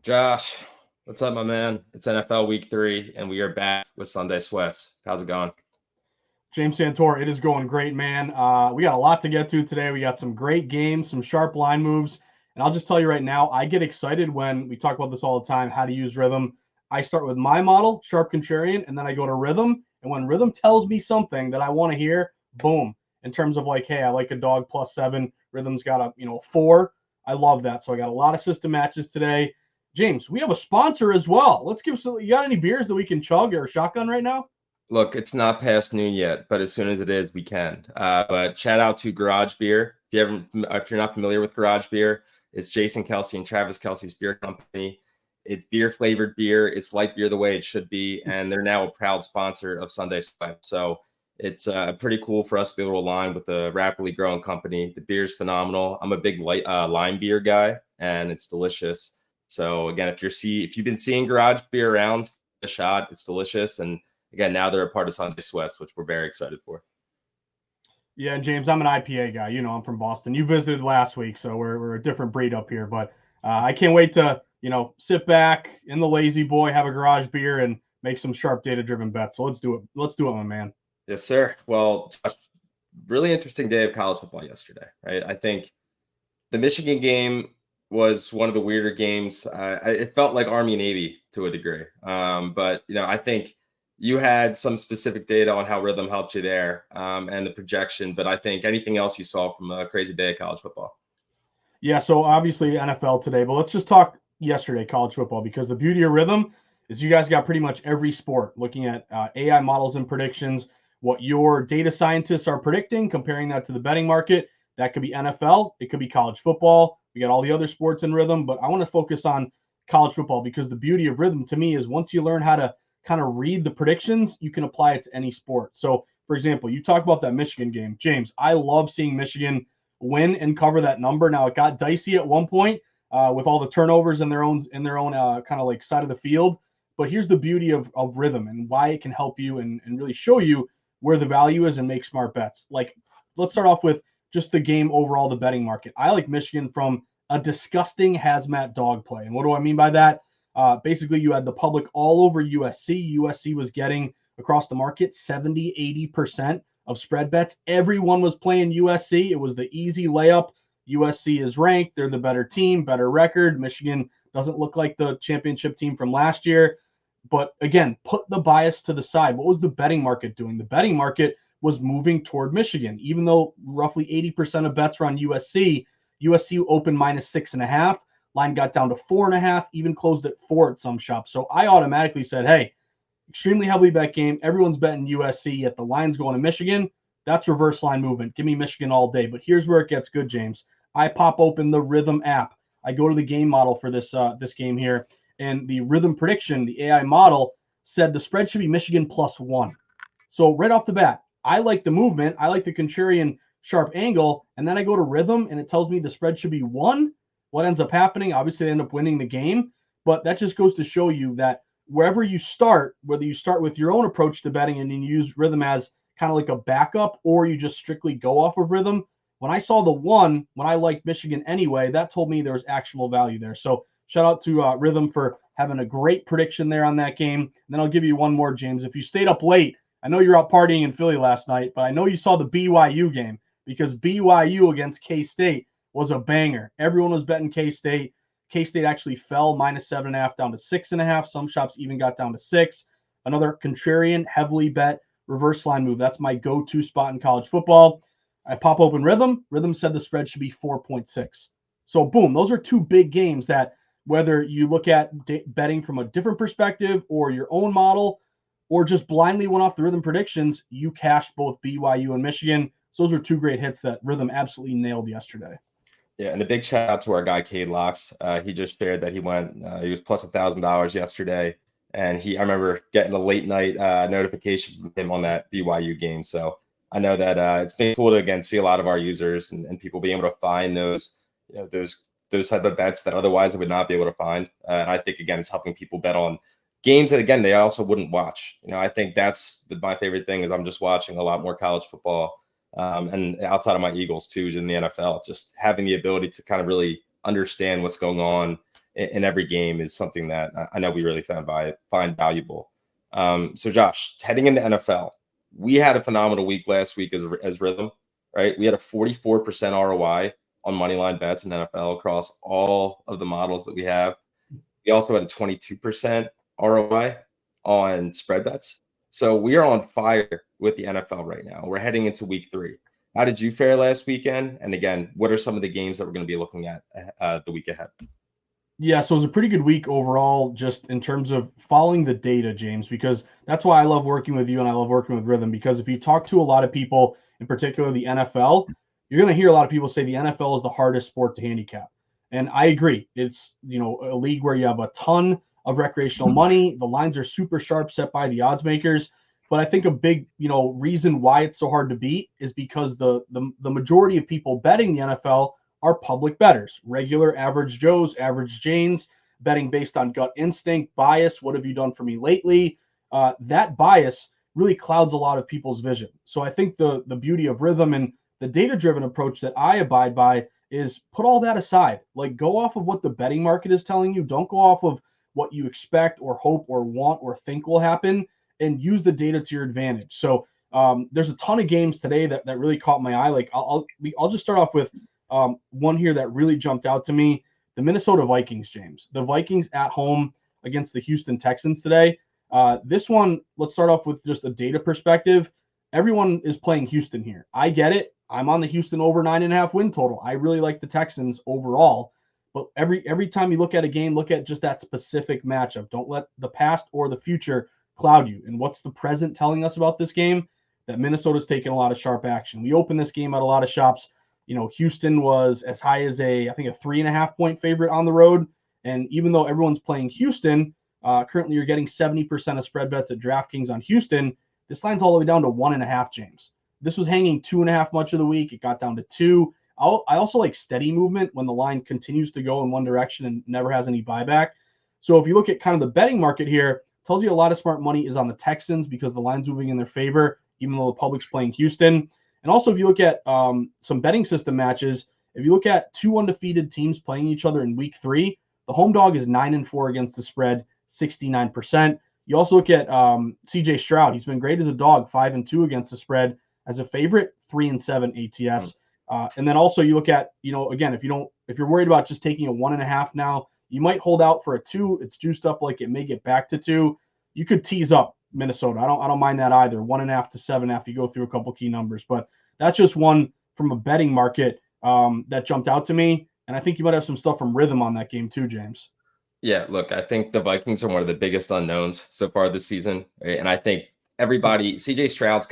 Josh, what's up, my man? It's NFL Week 3, and we are back with Sunday Sweats. How's it going? James Santore, it is going great, man. We got a lot to get to today. We got some great games, some sharp line moves. And I'll just tell you right now, I get excited when we talk about this all the time, how to use Rithmm. I start with my model, Sharp Contrarian, and then I go to Rithmm. And when Rithmm tells me something that I want to hear, boom. In terms of like, hey, I like a dog +7. Rhythm's got a 4. I love that. So I got a lot of system matches today. James, we have a sponsor as well. Let's give some. You got any beers that we can chug or shotgun right now? Look, it's not past noon yet, but as soon as it is, we can. But shout out to Garage Beer. If you're not familiar with Garage Beer, it's Jason Kelsey and Travis Kelsey's beer company. It's beer flavored beer. It's light beer the way it should be, and they're now a proud sponsor of Sunday Sweat. So it's pretty cool for us to be able to align with a rapidly growing company. The beer is phenomenal. I'm a big lime beer guy, and it's delicious. So again, if you've been seeing Garage Beer around, a shot. It's delicious, and again, now they're a part of Sunday Sweats, which we're very excited for. Yeah, James, I'm an IPA guy. I'm from Boston. You visited last week, so we're a different breed up here. But I can't wait to sit back in the lazy boy, have a garage beer, and make some sharp data-driven bets. So let's do it. Let's do it, my man. Yes, sir. Well, really interesting day of college football yesterday, right? I think the Michigan game was one of the weirder games. It felt like Army and Navy to a degree, but I think you had some specific data on how Rithmm helped you there and the projection, but I think anything else you saw from a crazy day of college football. Yeah, so obviously NFL today, but let's just talk yesterday, college football, because the beauty of Rithmm is you guys got pretty much every sport looking at AI models and predictions, what your data scientists are predicting, comparing that to the betting market. That could be NFL, it could be college football. We got all the other sports in Rithmm, but I want to focus on college football because the beauty of Rithmm to me is once you learn how to kind of read the predictions, you can apply it to any sport. So, for example, you talk about that Michigan game. James, I love seeing Michigan win and cover that number. Now, it got dicey at one point with all the turnovers in their own kind of like side of the field. But here's the beauty of Rithmm and why it can help you and really show you where the value is and make smart bets. Like, let's start off with just the game overall, the betting market. I like Michigan from a disgusting hazmat dog play. And what do I mean by that? Basically, you had the public all over USC. USC was getting across the market 70, 80% of spread bets. Everyone was playing USC. It was the easy layup. USC is ranked. They're the better team, better record. Michigan doesn't look like the championship team from last year. But again, put the bias to the side. What was the betting market doing? The betting market was moving toward Michigan. Even though roughly 80% of bets were on USC, USC opened -6.5. Line got down to 4.5, even closed at 4 at some shops. So I automatically said, hey, extremely heavily bet game. Everyone's betting USC, yet the line's going to Michigan. That's reverse line movement. Give me Michigan all day. But here's where it gets good, James. I pop open the Rithmm app. I go to the game model for this game here, and the Rithmm prediction, the AI model, said the spread should be Michigan +1. So right off the bat, I like the movement. I like the contrarian sharp angle. And then I go to Rithmm, and it tells me the spread should be 1. What ends up happening? Obviously, they end up winning the game. But that just goes to show you that wherever you start, whether you start with your own approach to betting and you use Rithmm as kind of like a backup, or you just strictly go off of Rithmm. When I saw the 1, when I liked Michigan anyway, that told me there was actual value there. So shout out to Rithmm for having a great prediction there on that game. And then I'll give you one more, James. If you stayed up late, I know you're out partying in Philly last night, but I know you saw the BYU game because BYU against K-State was a banger. Everyone was betting K-State. K-State actually fell -7.5 down to 6.5. Some shops even got down to 6. Another contrarian, heavily bet reverse line move. That's my go-to spot in college football. I pop open Rithmm. Rithmm said the spread should be 4.6. So boom, those are 2 big games that whether you look at betting from a different perspective or your own model or just blindly went off the Rithmm predictions, you cashed both BYU and Michigan. So those are 2 great hits that Rithmm absolutely nailed yesterday. Yeah, and a big shout out to our guy Cade Locks. He just shared that he was plus $1,000 yesterday, and I remember getting a late night notification from him on that BYU game. So I know that it's been cool to again see a lot of our users and people being able to find those type of bets that otherwise they would not be able to find. And I think again it's helping people bet on games that again they also wouldn't watch. I think that's my favorite thing is I'm just watching a lot more college football. And outside of my Eagles too, in the NFL, just having the ability to kind of really understand what's going on in every game is something that I know we really find valuable. So Josh, heading into NFL, we had a phenomenal week last week as Rithmm, right? We had a 44% ROI on moneyline bets in NFL across all of the models that we have. We also had a 22% ROI on spread bets. So we are on fire with the NFL right now. We're heading into week 3. How did you fare last weekend? And again, what are some of the games that we're going to be looking at the week ahead? Yeah, so it was a pretty good week overall, just in terms of following the data, James, because that's why I love working with you and I love working with Rithmm. Because if you talk to a lot of people, in particular the NFL, you're going to hear a lot of people say the NFL is the hardest sport to handicap. And I agree. It's, a league where you have a ton of recreational money. The lines are super sharp set by the odds makers. But I think a big, reason why it's so hard to beat is because the majority of people betting the NFL are public bettors, regular average Joes, average Janes, betting based on gut instinct, bias. What have you done for me lately? That bias really clouds a lot of people's vision. So I think the beauty of Rithmm and the data-driven approach that I abide by is put all that aside. Like, go off of what the betting market is telling you. Don't go off of what you expect or hope or want or think will happen, and use the data to your advantage. So there's a ton of games today that really caught my eye. Like I'll just start off with one here that really jumped out to me: the Minnesota Vikings, James. The Vikings at home against the Houston Texans today. This one, let's start off with just a data perspective. Everyone is playing Houston here. I get it. I'm on the Houston over 9.5 win total. I really like the Texans overall. But every time you look at a game, look at just that specific matchup. Don't let the past or the future cloud you. And what's the present telling us about this game? That Minnesota's taking a lot of sharp action. We opened this game at a lot of shops. Houston was as high as I think a 3.5 point favorite on the road. And even though everyone's playing Houston, currently you're getting 70% of spread bets at DraftKings on Houston. This line's all the way down to 1.5, James. This was hanging 2.5 much of the week. It got down to 2. I also like steady movement when the line continues to go in one direction and never has any buyback. So if you look at kind of the betting market here, it tells you a lot of smart money is on the Texans because the line's moving in their favor, even though the public's playing Houston. And also, if you look at some betting system matches, if you look at 2 undefeated teams playing each other in week 3, the home dog is 9-4 against the spread, 69%. You also look at CJ Stroud. He's been great as a dog, 5-2 against the spread. As a favorite, 3-7 ATS. And then also you look at, again, if you're worried about just taking a 1.5 now, you might hold out for a 2. It's juiced up like it may get back to 2. You could tease up Minnesota. I don't mind that either. 1.5 to 7 after you go through a couple key numbers, but that's just one from a betting market that jumped out to me. And I think you might have some stuff from Rithmm on that game too, James. Yeah, look, I think the Vikings are one of the biggest unknowns so far this season, right? And I think everybody, CJ Stroud's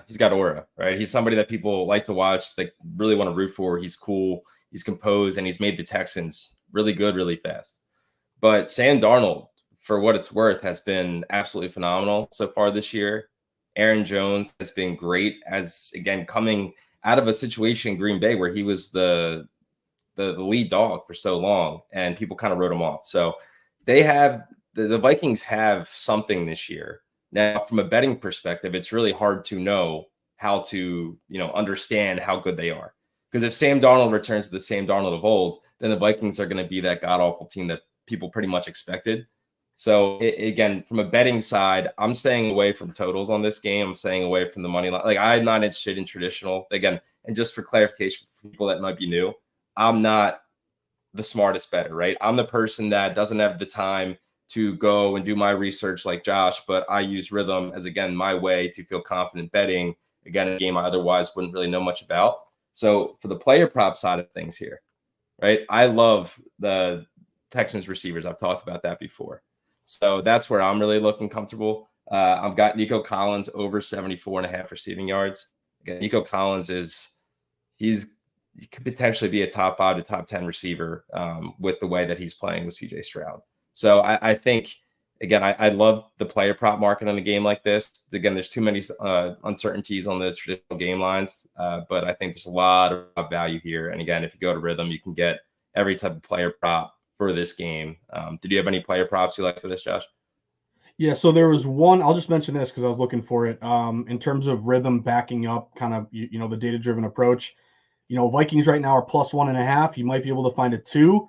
he's got aura, right? He's somebody that people like to watch, they really want to root for. He's cool, he's composed, and he's made the Texans really good, really fast. But Sam Darnold, for what it's worth, has been absolutely phenomenal so far this year. Aaron Jones has been great, as again coming out of a situation in Green Bay where he was the lead dog for so long, and people kind of wrote him off. So they have the Vikings have something this year. Now, from a betting perspective, it's really hard to know how to understand how good they are. Because if Sam Darnold returns to the Sam Darnold of old, then the Vikings are going to be that god awful team that people pretty much expected. So again, from a betting side, I'm staying away from totals on this game. I'm staying away from the money line. Like, I'm not interested in traditional. Again, and just for clarification for people that might be new, I'm not the smartest bettor, right? I'm the person that doesn't have the time to go and do my research like Josh, but I use Rithmm as, again, my way to feel confident betting, again, a game I otherwise wouldn't really know much about. So for the player prop side of things here, right, I love the Texans receivers. I've talked about that before. So that's where I'm really looking comfortable. I've got Nico Collins over 74.5 receiving yards. Again, Nico Collins he could potentially be a top 5 to top 10 receiver with the way that he's playing with CJ Stroud. So I think, again, I love the player prop market on a game like this. Again, there's too many uncertainties on the traditional game lines, but I think there's a lot of value here. And again, if you go to Rithmm, you can get every type of player prop for this game. Did you have any player props you like for this, Josh? Yeah, so there was one. I'll just mention this because I was looking for it. In terms of Rithmm backing up kind of the data driven approach, Vikings right now are plus 1.5. You might be able to find a 2.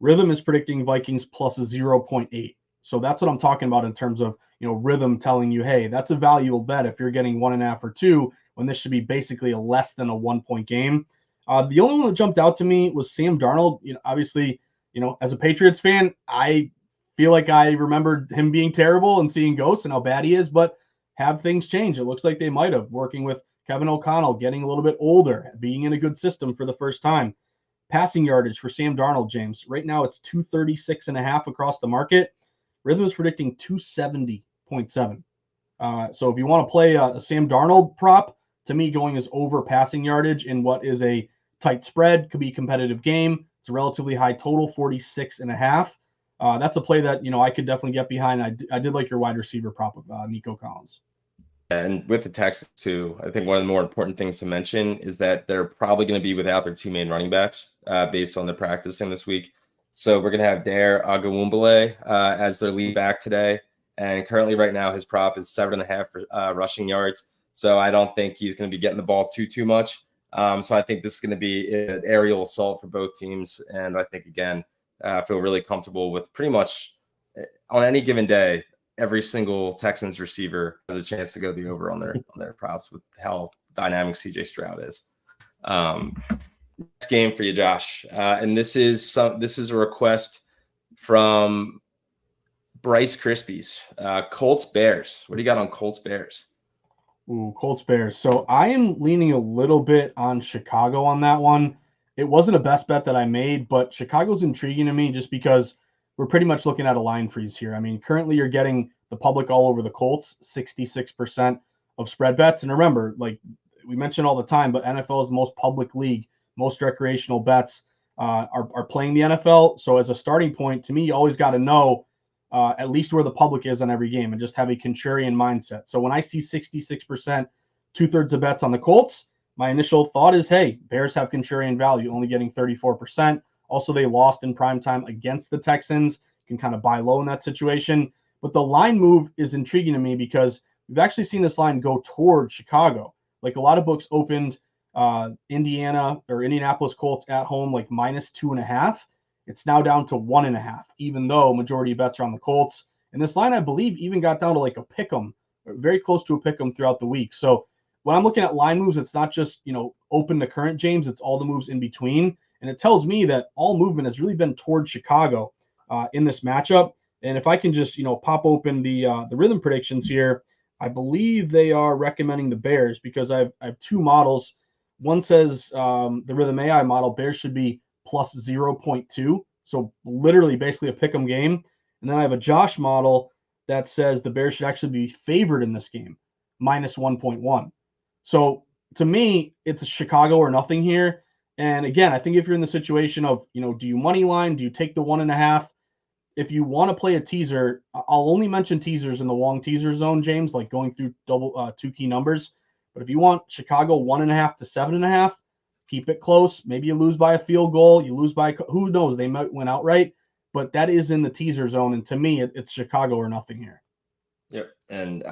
Rithmm is predicting Vikings plus 0.8. So that's what I'm talking about in terms of, Rithmm telling you, hey, that's a valuable bet if you're getting 1.5 or 2, when this should be basically a less than a 1-point game. The only one that jumped out to me was Sam Darnold. Obviously, as a Patriots fan, I feel like I remembered him being terrible and seeing ghosts and how bad he is, but have things changed? It looks like they might have, working with Kevin O'Connell, getting a little bit older, being in a good system for the first time. Passing yardage for Sam Darnold, James. Right now it's 236.5 across the market. Rithmm is predicting 270.7. So if you want to play a Sam Darnold prop, to me, going is over passing yardage in what is a tight spread, could be a competitive game. It's a relatively high total, 46.5. That's a play that, I could definitely get behind. I did like your wide receiver prop of Nico Collins. And with the Texans too, I think one of the more important things to mention is that they're probably going to be without their 2 main running backs based on their practicing this week. So we're going to have Dare Agawumbale as their lead back today. And currently right now his prop is 7.5 rushing yards. So I don't think he's going to be getting the ball too much. So I think this is going to be an aerial assault for both teams. And I think, again, I feel really comfortable with pretty much on any given day, every single Texans receiver has a chance to go the over on their props with how dynamic CJ Stroud is. Next game for you, Josh, and this is a request from Bryce Crispies. Colts Bears. What do you got on Colts Bears? Ooh, Colts Bears. So I am leaning a little bit on Chicago on that one. It wasn't a best bet that I made, but Chicago's intriguing to me just because we're pretty much looking at a line freeze here. I mean, currently you're getting the public all over the Colts, 66% of spread bets. And remember, like we mention all the time, but NFL is the most public league. Most recreational bets are playing the NFL. So as a starting point, to me, you always got to know at least where the public is on every game and just have a contrarian mindset. So when I see 66%, 2/3 of bets on the Colts, my initial thought is, hey, Bears have contrarian value, only getting 34%. Also, they lost in prime time against the Texans. You can kind of buy low in that situation. But the line move is intriguing to me because we've actually seen this line go toward Chicago. Like a lot of books opened Indianapolis Colts at home like -2.5. It's now down to 1.5, even though majority of bets are on the Colts. And this line, I believe, even got down to like a pick'em, very close to a pick'em throughout the week. So when I'm looking at line moves, it's not just, open to current, James. It's all the moves in between. And it tells me that all movement has really been towards Chicago in this matchup. And if I can just, pop open the Rithmm predictions here, I believe they are recommending the Bears because I have 2 models. One says the Rithmm AI model, Bears should be plus 0.2. So literally basically a pick'em game. And then I have a Josh model that says the Bears should actually be favored in this game, -1.1. So to me, it's a Chicago or nothing here. And again, I think if you're in the situation of, do you money line? Do you take the 1.5? If you want to play a teaser, I'll only mention teasers in the long teaser zone, James, like going through 2 key numbers. But if you want Chicago 1.5 to 7.5, keep it close. Maybe you lose by a field goal. You lose by, who knows? They might win outright. But that is in the teaser zone. And to me, it's Chicago or nothing here. Yep. And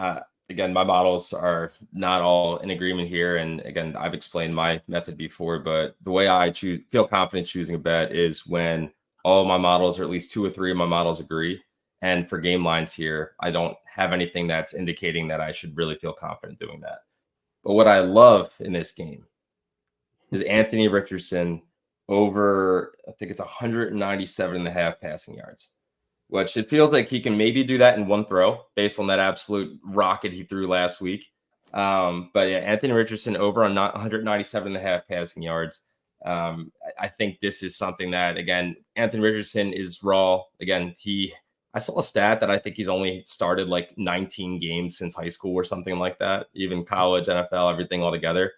again, my models are not all in agreement here. And again, I've explained my method before, but the way I feel confident choosing a bet is when all of my models, or at least 2 or 3 of my models, agree. And for game lines here, I don't have anything that's indicating that I should really feel confident doing that. But what I love in this game is Anthony Richardson over, I think it's 197.5 passing yards, which it feels like he can maybe do that in one throw based on that absolute rocket he threw last week. But yeah, Anthony Richardson over on 197.5 passing yards. I think this is something that, again, Anthony Richardson is raw. Again, I saw a stat that I think he's only started like 19 games since high school or something like that, even college, NFL, everything all together.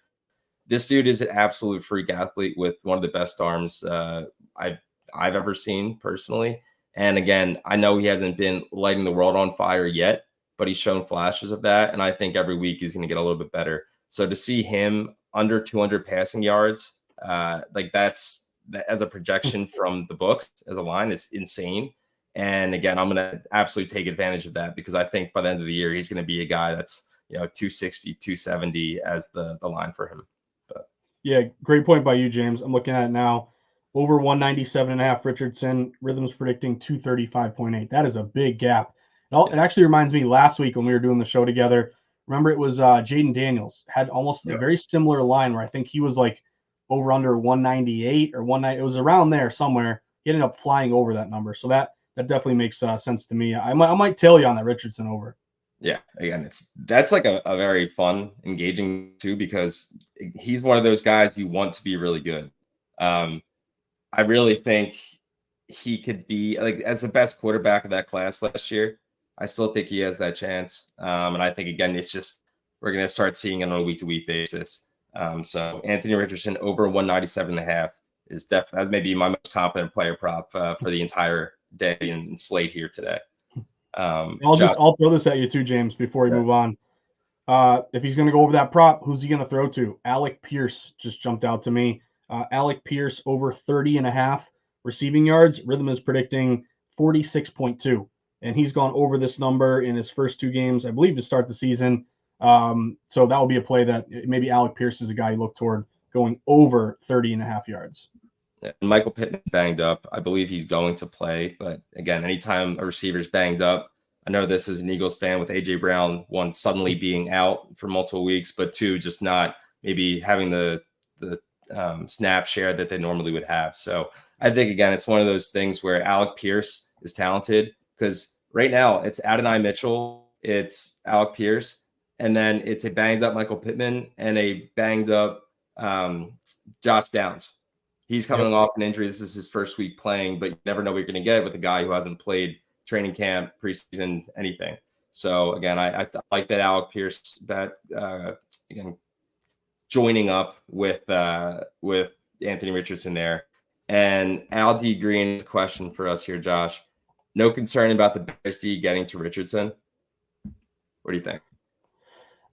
This dude is an absolute freak athlete with one of the best arms I've ever seen personally. And again, I know he hasn't been lighting the world on fire yet, but he's shown flashes of that. And I think every week he's going to get a little bit better. So to see him under 200 passing yards, that's as a projection from the books as a line, it's insane. And again, I'm going to absolutely take advantage of that because I think by the end of the year, he's going to be a guy that's, 260, 270 as the line for him. Yeah, great point by you, James. I'm looking at it now. over 197.5 Richardson. Rhythm's predicting 235.8. That is a big gap. It actually reminds me last week when we were doing the show together. Remember, it was Jaden Daniels had almost a very similar line where I think he was like over under 198 or 190. It was around there somewhere. He ended up flying over that number. So that definitely makes sense to me. I might tail you on that Richardson over. Yeah, again, that's like a very fun, engaging too, because he's one of those guys you want to be really good. I really think he could be like as the best quarterback of that class last year. I still think he has that chance. And I think again, it's just we're gonna start seeing it on a week-to-week basis. So Anthony Richardson over 197.5 is definitely that may be my most confident player prop for the entire day and slate here today. I'll throw this at you too, James, before we move on. If he's going to go over that prop, who's he going to throw to? Alec Pierce just jumped out to me. Alec Pierce over 30.5 receiving yards. Rithmm is predicting 46.2, and he's gone over this number in his first 2 games, I believe, to start the season. So that will be a play that maybe Alec Pierce is a guy you look toward going over 30.5 yards. Michael Pittman's banged up. I believe he's going to play, but again, anytime a receiver's banged up, I know this is an Eagles fan with A.J. Brown, 1, suddenly being out for multiple weeks, but 2, just not maybe having the snap share that they normally would have. So I think, again, it's one of those things where Alec Pierce is talented because right now it's Adonai Mitchell, it's Alec Pierce, and then it's a banged up Michael Pittman and a banged up Josh Downs. He's coming off an injury. This is his first week playing, but you never know what you're going to get with a guy who hasn't played training camp, preseason, anything. So again, I like that Alec Pierce that again joining up with Anthony Richardson there. And Al D Green is a question for us here, Josh. No concern about the Bears D getting to Richardson. What do you think?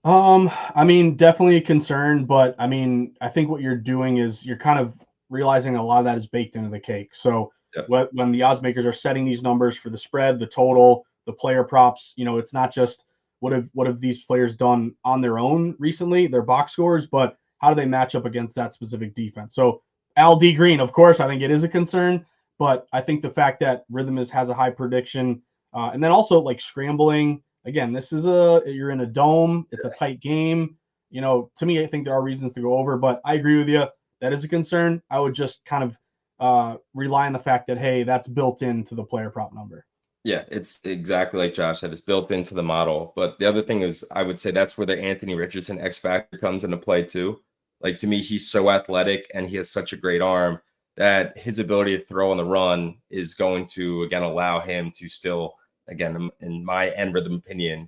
I mean, definitely a concern, but I mean, I think what you're doing is you're kind of realizing a lot of that is baked into the cake. So when the odds makers are setting these numbers for the spread, the total, the player props, it's not just what have these players done on their own recently, their box scores, but how do they match up against that specific defense? So Al D Green, of course, I think it is a concern, but I think the fact that Rithmm has a high prediction, and then also like scrambling. Again, you're in a dome. It's a tight game. To me, I think there are reasons to go over, but I agree with you. That is a concern. I would just kind of rely on the fact that, hey, that's built into the player prop number. Yeah, it's exactly like Josh said. It's built into the model. But the other thing is, I would say that's where the Anthony Richardson X factor comes into play too. Like, to me, he's so athletic and he has such a great arm that his ability to throw on the run is going to, again, allow him to still, again, in my end Rithmm opinion,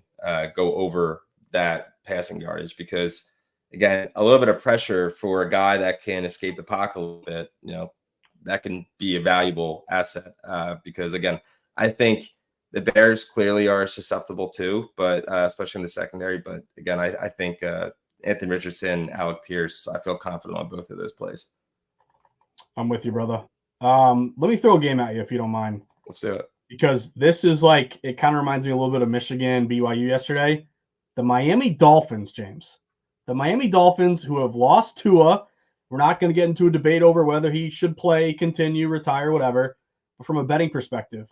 go over that passing yardage because, again, a little bit of pressure for a guy that can escape the pocket a little bit, that can be a valuable asset because, again, I think the Bears clearly are susceptible too, but especially in the secondary. But again, I think Anthony Richardson, Alec Pierce, I feel confident on both of those plays. I'm with you, brother. Let me throw a game at you if you don't mind. Let's do it. Because this is like, it kind of reminds me a little bit of Michigan, BYU yesterday. The Miami Dolphins, James. The Miami Dolphins, who have lost Tua. We're not going to get into a debate over whether he should play, continue, retire, whatever. But from a betting perspective,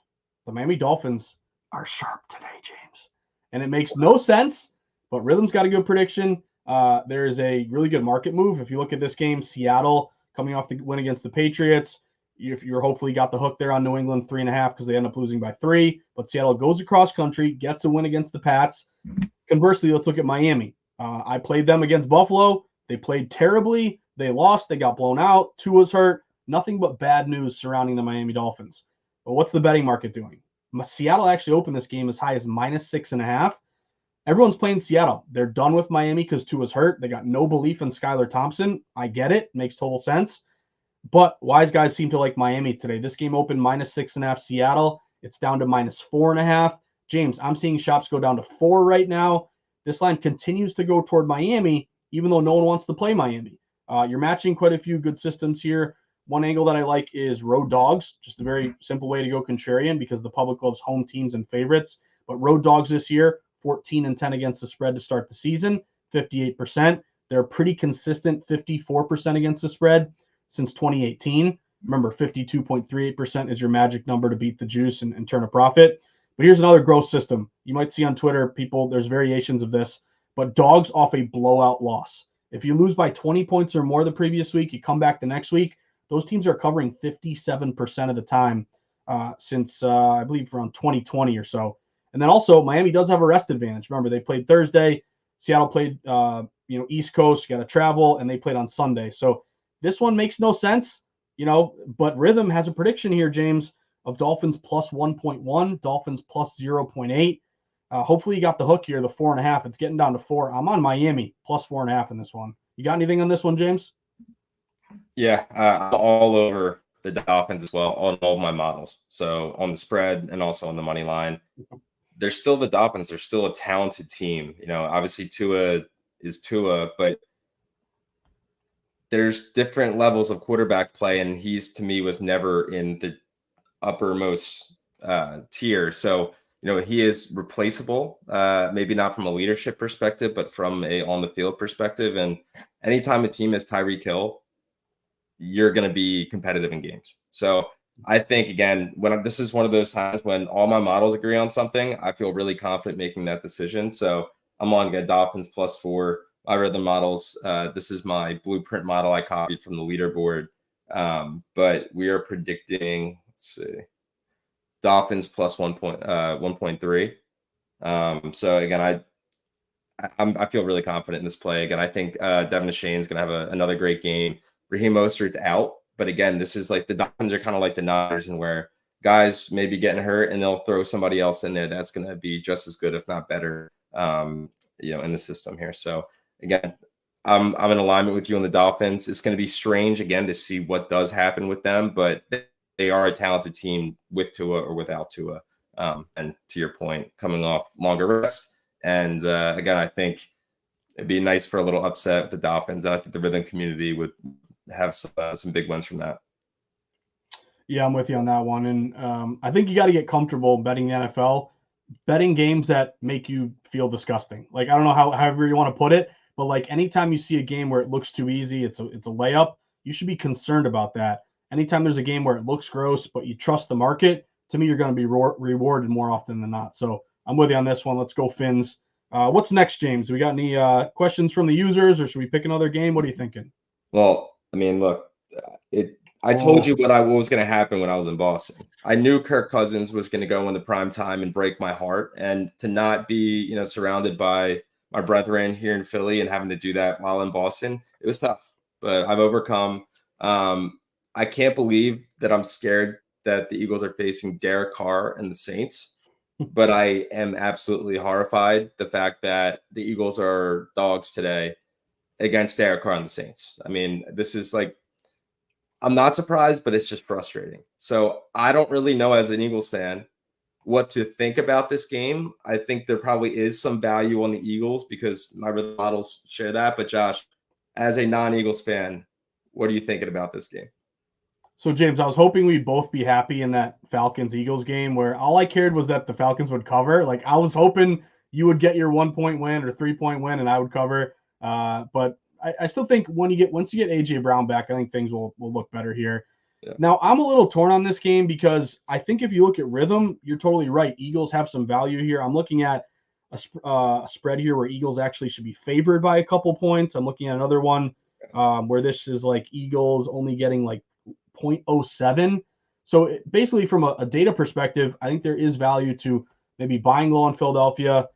the Miami Dolphins are sharp today, James. And it makes no sense, but Rhythm's got a good prediction. There is a really good market move. If you look at this game, Seattle coming off the win against the Patriots, if you're hopefully got the hook there on New England 3.5 because they end up losing by 3. But Seattle goes across country, gets a win against the Pats. Conversely, let's look at Miami. I played them against Buffalo. They played terribly. They lost. They got blown out. Tua's hurt. Nothing but bad news surrounding the Miami Dolphins. But what's the betting market doing? Seattle actually opened this game as high as -6.5. Everyone's playing Seattle. They're done with Miami because Tua's hurt. They got no belief in Skylar Thompson. I get it. Makes total sense. But wise guys seem to like Miami today. This game opened -6.5 Seattle. It's down to -4.5. James, I'm seeing shops go down to 4 right now. This line continues to go toward Miami, even though no one wants to play Miami. You're matching quite a few good systems here. One angle that I like is road dogs, just a very simple way to go contrarian because the public loves home teams and favorites. But road dogs this year, 14-10 against the spread to start the season, 58%. They're pretty consistent, 54% against the spread since 2018. Remember, 52.38% is your magic number to beat the juice and turn a profit. But here's another growth system. You might see on Twitter, people, there's variations of this, but dogs off a blowout loss. If you lose by 20 points or more the previous week, you come back the next week, those teams are covering 57% of the time since, I believe, around 2020 or so. And then also, Miami does have a rest advantage. Remember, they played Thursday. Seattle played, East Coast. You got to travel, and they played on Sunday. So this one makes no sense, but Rithmm has a prediction here, James, of Dolphins plus 1.1, Dolphins plus 0.8. Hopefully you got the hook here, the 4.5. It's getting down to 4. I'm on Miami plus 4.5 in this one. You got anything on this one, James? Yeah, I'm all over the Dolphins as well on all my models. So on the spread and also on the money line. They're still the Dolphins. They're still a talented team. Obviously Tua is Tua, but there's different levels of quarterback play, and he's, to me, was never in the uppermost tier. So, he is replaceable, maybe not from a leadership perspective, but from a on the field perspective. And anytime a team is Tyreek Hill, you're going to be competitive in games. So I think, again, this is one of those times when all my models agree on something, I feel really confident making that decision. So I'm on Dolphins plus 4. I read the models. This is my blueprint model I copied from the leaderboard. But we are predicting, let's see, Dolphins plus 1.3. So again, I feel really confident in this play. Again, I think Devin Shane's going to have another great game. Raheem Mostert's out. But again, this is like the Dolphins are kind of like the Niners, and where guys may be getting hurt and they'll throw somebody else in there that's going to be just as good, if not better, in the system here. So again, I'm in alignment with you on the Dolphins. It's going to be strange again to see what does happen with them, but they are a talented team with Tua or without Tua. And to your point, coming off longer rest. And again, I think it'd be nice for a little upset with the Dolphins. And I think the Rithmm community would have some big wins from that. Yeah, I'm with you on that one. And I think you got to get comfortable betting the NFL, betting games that make you feel disgusting. Like, I don't know however you want to put it, but like anytime you see a game where it looks too easy, it's a layup, you should be concerned about that. Anytime there's a game where it looks gross, but you trust the market, to me, you're going to be rewarded more often than not. So I'm with you on this one. Let's go Fins. What's next, James? We got any questions from the users, or should we pick another game? What are you thinking? Well, I mean, look, I told you what was going to happen when I was in Boston. I knew Kirk Cousins was going to go in the prime time and break my heart, and to not be, surrounded by my brethren here in Philly and having to do that while in Boston, it was tough. But I've overcome. I can't believe that I'm scared that the Eagles are facing Derek Carr and the Saints, but I am absolutely horrified the fact that the Eagles are dogs today against Derek Carr and the Saints. I mean, this is like, I'm not surprised, but it's just frustrating. So I don't really know, as an Eagles fan, what to think about this game. I think there probably is some value on the Eagles because my models share that. But Josh, as a non-Eagles fan, what are you thinking about this game? So, James, I was hoping we'd both be happy in that Falcons-Eagles game where all I cared was that the Falcons would cover. Like, I was hoping you would get your 1-point win or 3-point win and I would cover. But I still think once you get A.J. Brown back, I think things will look better here. Yeah. Now, I'm a little torn on this game because I think if you look at Rithmm, you're totally right. Eagles have some value here. I'm looking at a spread here where Eagles actually should be favored by a couple points. I'm looking at another one where this is like Eagles only getting like 0.07. So basically, from a data perspective, I think there is value to maybe buying low in Philadelphia.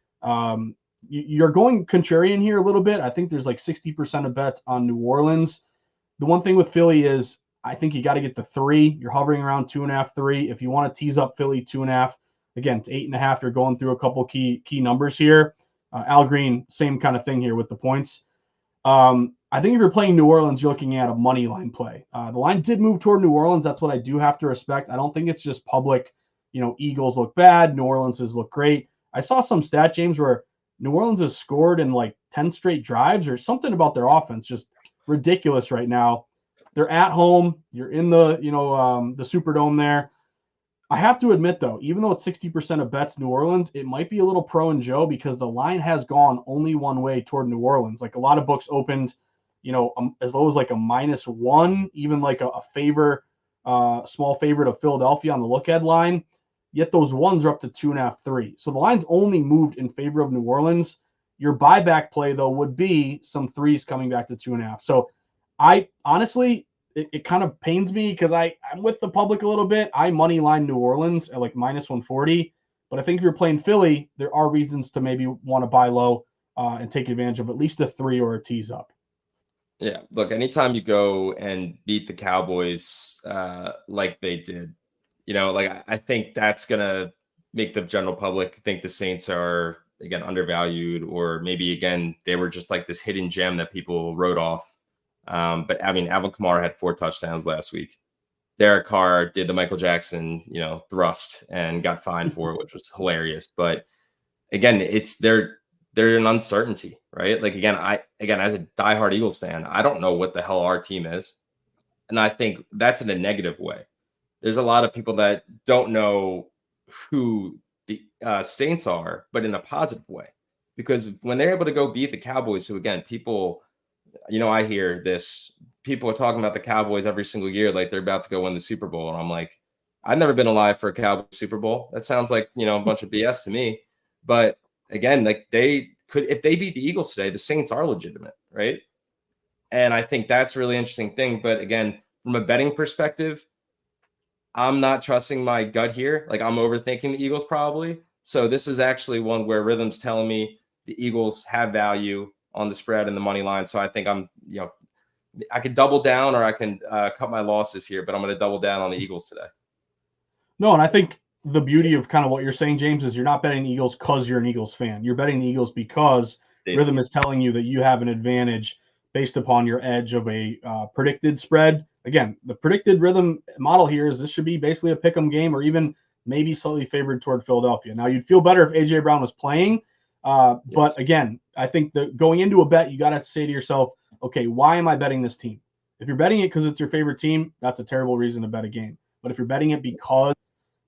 You're going contrarian here a little bit. I think there's like 60% of bets on New Orleans. The one thing with Philly is I think you got to get the 3. You're hovering around 2.5, 3. If you want to tease up Philly 2.5, again, to 8.5, you're going through a couple key numbers here. Al Green, same kind of thing here with the points. I think if you're playing New Orleans, you're looking at a money line play. The line did move toward New Orleans. That's what I do have to respect. I don't think it's just public, Eagles look bad, New Orleans look great. I saw some stat, James, where New Orleans has scored in like 10 straight drives or something about their offense. Just ridiculous right now. They're at home. You're in the, the Superdome there. I have to admit, though, even though it's 60% of bets New Orleans, it might be a little pro and Joe because the line has gone only one way toward New Orleans. Like a lot of books opened, as low as like a -1, even like a favor small favorite of Philadelphia on the look-ahead line. Yet those ones are up to 2.5, 3. So the line's only moved in favor of New Orleans. Your buyback play, though, would be some threes coming back to 2.5. So I honestly, it kind of pains me because I'm with the public a little bit. I money line New Orleans at like minus 140. But I think if you're playing Philly, there are reasons to maybe want to buy low and take advantage of at least a 3 or a tease up. Yeah, look, anytime you go and beat the Cowboys like they did, like I think that's gonna make the general public think the Saints are again undervalued, or maybe again they were just like this hidden gem that people wrote off. But I mean, Alvin Kamara had 4 touchdowns last week. Derek Carr did the Michael Jackson, thrust and got fined for it, which was hilarious. But again, they're an uncertainty, right? Like again, as a diehard Eagles fan, I don't know what the hell our team is, and I think that's in a negative way. There's a lot of people that don't know who the Saints are, but in a positive way, because when they're able to go beat the Cowboys, who again, people, I hear this, people are talking about the Cowboys every single year like they're about to go win the Super Bowl, and I'm like, I've never been alive for a Cowboys Super Bowl. That sounds like a bunch of BS to me. But again, like they could, if they beat the Eagles today, the Saints are legitimate, right? And I think that's a really interesting thing. But again, from a betting perspective, I'm not trusting my gut here. Like I'm overthinking the Eagles probably. So this is actually one where Rhythm's telling me the Eagles have value on the spread and the money line. So I think I could double down or I can cut my losses here, but I'm going to double down on the Eagles today. No, and I think the beauty of kind of what you're saying, James, is you're not betting the Eagles because you're an Eagles fan. You're betting the Eagles because Rhythm is telling you that you have an advantage based upon your edge of a predicted spread. Again, the predicted Rhythm model here is this should be basically a pick 'em game, or even maybe slightly favored toward Philadelphia. Now, you'd feel better if AJ Brown was playing, Yes. but again, I think that going into a bet, you got to say to yourself, okay, why am I betting this team? If you're betting it because it's your favorite team, that's a terrible reason to bet a game. But if you're betting it because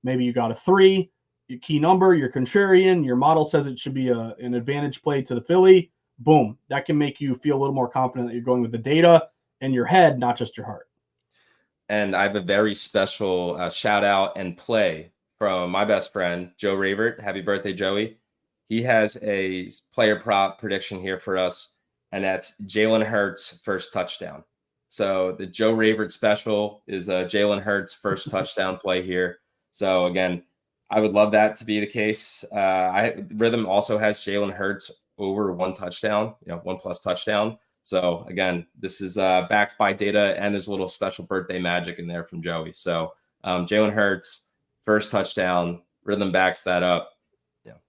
maybe you got a 3, your key number, you're contrarian, your model says it should be an advantage play to the Philly, boom, that can make you feel a little more confident that you're going with the data and your head, not just your heart. And I have a very special shout out and play from my best friend, Joe Ravert. Happy birthday, Joey. He has a player prop prediction here for us, and that's Jalen Hurts' first touchdown. So the Joe Ravert special is Jalen Hurts' first touchdown play here. So again, I would love that to be the case. Rhythm also has Jalen Hurts over 1 touchdown, 1+ touchdown. So again, this is backed by data, and there's a little special birthday magic in there from Joey. So Jalen Hurts, first touchdown, Rhythm backs that up.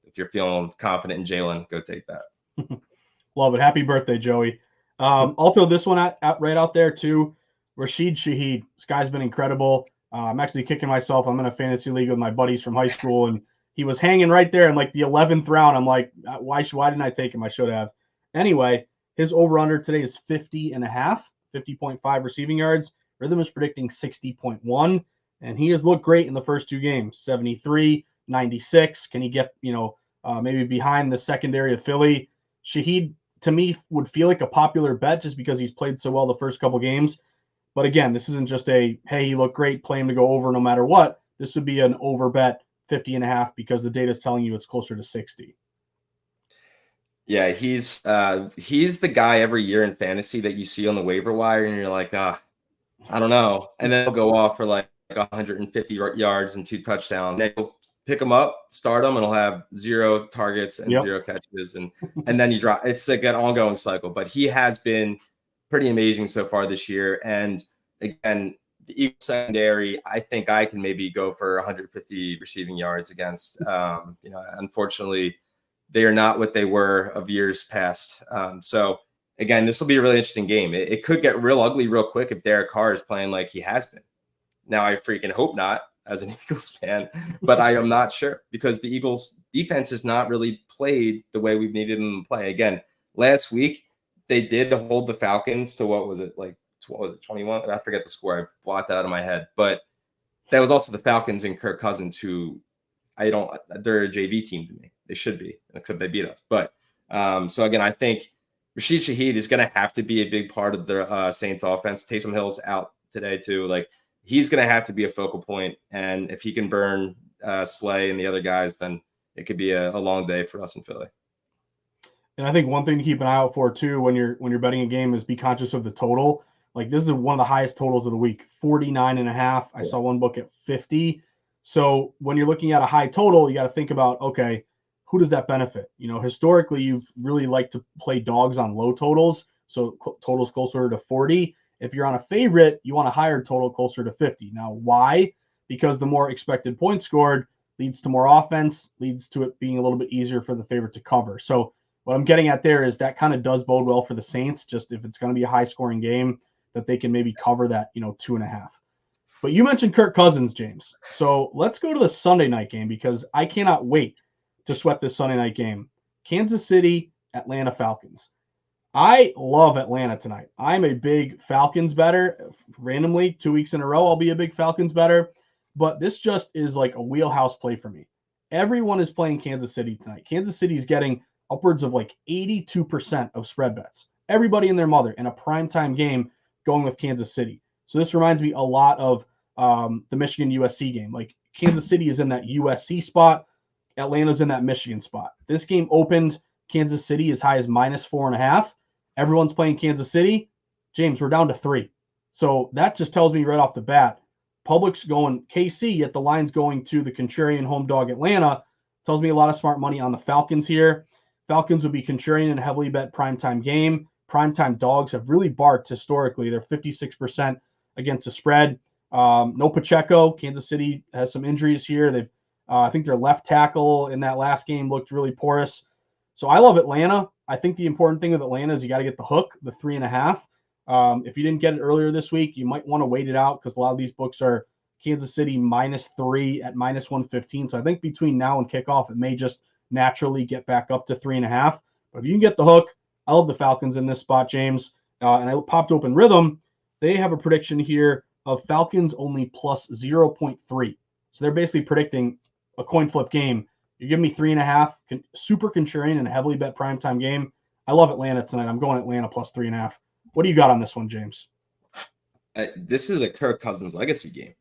If you're feeling confident in Jalen, go take that. Love it. Happy birthday, Joey. I'll throw this one right out there too. Rashid Shaheed. This guy's been incredible. I'm actually kicking myself. I'm in a fantasy league with my buddies from high school, and he was hanging right there in like the 11th round. I'm like, why didn't I take him? I should have. Anyway, his over-under today is 50.5, 50.5 receiving yards. Rhythm is predicting 60.1, and he has looked great in the first 2 games, 73, 96. Can he get, maybe behind the secondary of Philly? Shaheed, to me, would feel like a popular bet just because he's played so well the first couple games. But again, this isn't just hey, he looked great, play him to go over no matter what. This would be an over bet 50.5 because the data is telling you it's closer to 60. Yeah, he's the guy every year in fantasy that you see on the waiver wire, and you're like, I don't know. And then he'll go off for like 150 yards and 2 touchdowns. Then you'll pick him up, start him, and he'll have 0 targets and 0 catches. And then you drop. It's like an ongoing cycle. But he has been pretty amazing so far this year. And again, the Eagles secondary, I think I can maybe go for 150 receiving yards against. Unfortunately, they are not what they were of years past. So again, this will be a really interesting game. It could get real ugly real quick if Derek Carr is playing like he has been. Now, I freaking hope not as an Eagles fan, but I am not sure because the Eagles defense has not really played the way we've needed them to play. Again, last week, they did hold the Falcons to 21? I forget the score. I blocked that out of my head. But that was also the Falcons and Kirk Cousins, who they're a JV team to me. They should be, except they beat us. But so again, I think Rashid Shaheed is going to have to be a big part of the Saints offense. Taysom Hill's out today too. Like he's going to have to be a focal point. And if he can burn Slay and the other guys, then it could be a long day for us in Philly. And I think one thing to keep an eye out for too when you're betting a game is be conscious of the total. Like this is one of the highest totals of the week, 49.5. I saw one book at 50. So when you're looking at a high total, you got to think about, okay, who does that benefit? Historically, you've really liked to play dogs on low totals. So totals closer to 40. If you're on a favorite, you want a higher total closer to 50. Now, why? Because the more expected points scored leads to more offense, leads to it being a little bit easier for the favorite to cover. So what I'm getting at there is that kind of does bode well for the Saints, just if it's going to be a high scoring game, that they can maybe cover that, 2.5. But you mentioned Kirk Cousins, James. So let's go to the Sunday night game because I cannot wait to sweat this Sunday night game. Kansas City, Atlanta Falcons. I love Atlanta tonight. I'm a big Falcons bettor. Randomly, 2 weeks in a row, I'll be a big Falcons bettor. But this just is like a wheelhouse play for me. Everyone is playing Kansas City tonight. Kansas City is getting upwards of like 82% of spread bets. Everybody and their mother in a primetime game going with Kansas City. So this reminds me a lot of the Michigan USC game. Like Kansas City is in that USC spot. Atlanta's in that Michigan spot. This game opened Kansas City as high as -4.5. Everyone's playing Kansas City. James, we're down to 3. So that just tells me right off the bat, public's going KC, yet the line's going to the contrarian home dog Atlanta. Tells me a lot of smart money on the Falcons here. Falcons would be contrarian in a heavily bet primetime game. Primetime dogs have really barked historically. They're 56% against the spread. No Pacheco. Kansas City has some injuries here. They've, I think their left tackle in that last game looked really porous. So I love Atlanta. I think the important thing with Atlanta is you got to get the hook, the 3.5. If you didn't get it earlier this week, you might want to wait it out because a lot of these books are Kansas City -3 at -115. So I think between now and kickoff, it may just naturally get back up to 3.5. But if you can get the hook, I love the Falcons in this spot, James. And I popped open Rithmm. They have a prediction here of Falcons only plus 0.3. So they're basically predicting a coin flip game. You're giving me 3.5, super contrarian in a heavily bet primetime game. I love Atlanta tonight. I'm going Atlanta plus 3.5. What do you got on this one, James? This is a Kirk Cousins legacy game.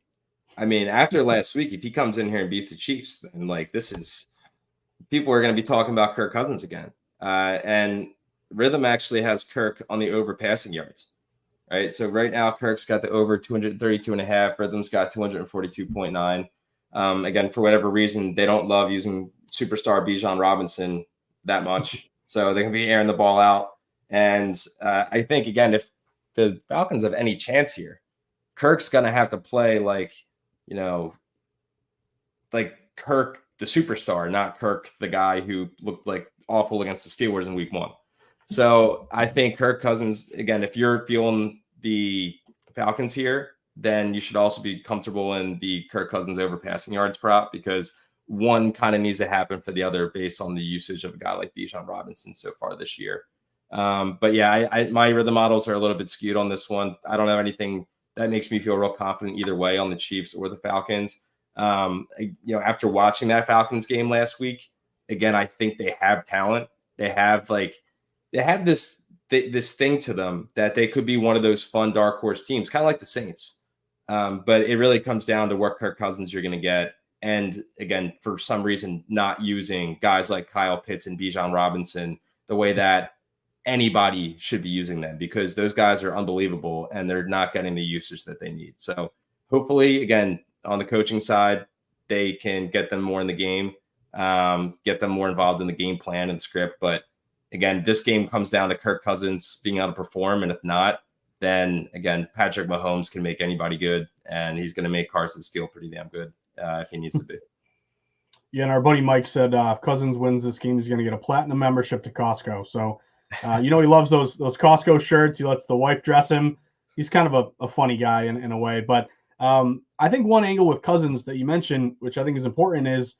I mean, after last week, if he comes in here and beats the Chiefs, then like this is people are going to be talking about Kirk Cousins again. And Rithmm actually has Kirk on the over passing yards, right? So right now, Kirk's got the over 232.5. Rhythm's got 242.9. Again, for whatever reason, they don't love using superstar Bijan Robinson that much. So they're going to be airing the ball out. And I think, again, if the Falcons have any chance here, Kirk's going to have to play like Kirk, the superstar, not Kirk, the guy who looked like awful against the Steelers in week 1. So I think Kirk Cousins, again, if you're feeling the Falcons here, then you should also be comfortable in the Kirk Cousins over passing yards prop because one kind of needs to happen for the other based on the usage of a guy like Bijan Robinson so far this year. But yeah, my Rithmm models are a little bit skewed on this one. I don't have anything that makes me feel real confident either way on the Chiefs or the Falcons. After watching that Falcons game last week, again, I think they have talent. They have this thing to them that they could be one of those fun dark horse teams, kind of like the Saints. But it really comes down to what Kirk Cousins you're going to get. And again, for some reason, not using guys like Kyle Pitts and Bijan Robinson the way that anybody should be using them because those guys are unbelievable and they're not getting the usage that they need. So hopefully, again, on the coaching side, they can get them more in the game, get them more involved in the game plan and script. But again, this game comes down to Kirk Cousins being able to perform. And if not, then again, Patrick Mahomes can make anybody good, and he's going to make Carson Steele pretty damn good if he needs to be. Yeah, and our buddy Mike said if Cousins wins this game, he's going to get a platinum membership to Costco. So, he loves those Costco shirts. He lets the wife dress him. He's kind of a funny guy in a way. But I think one angle with Cousins that you mentioned, which I think is important, is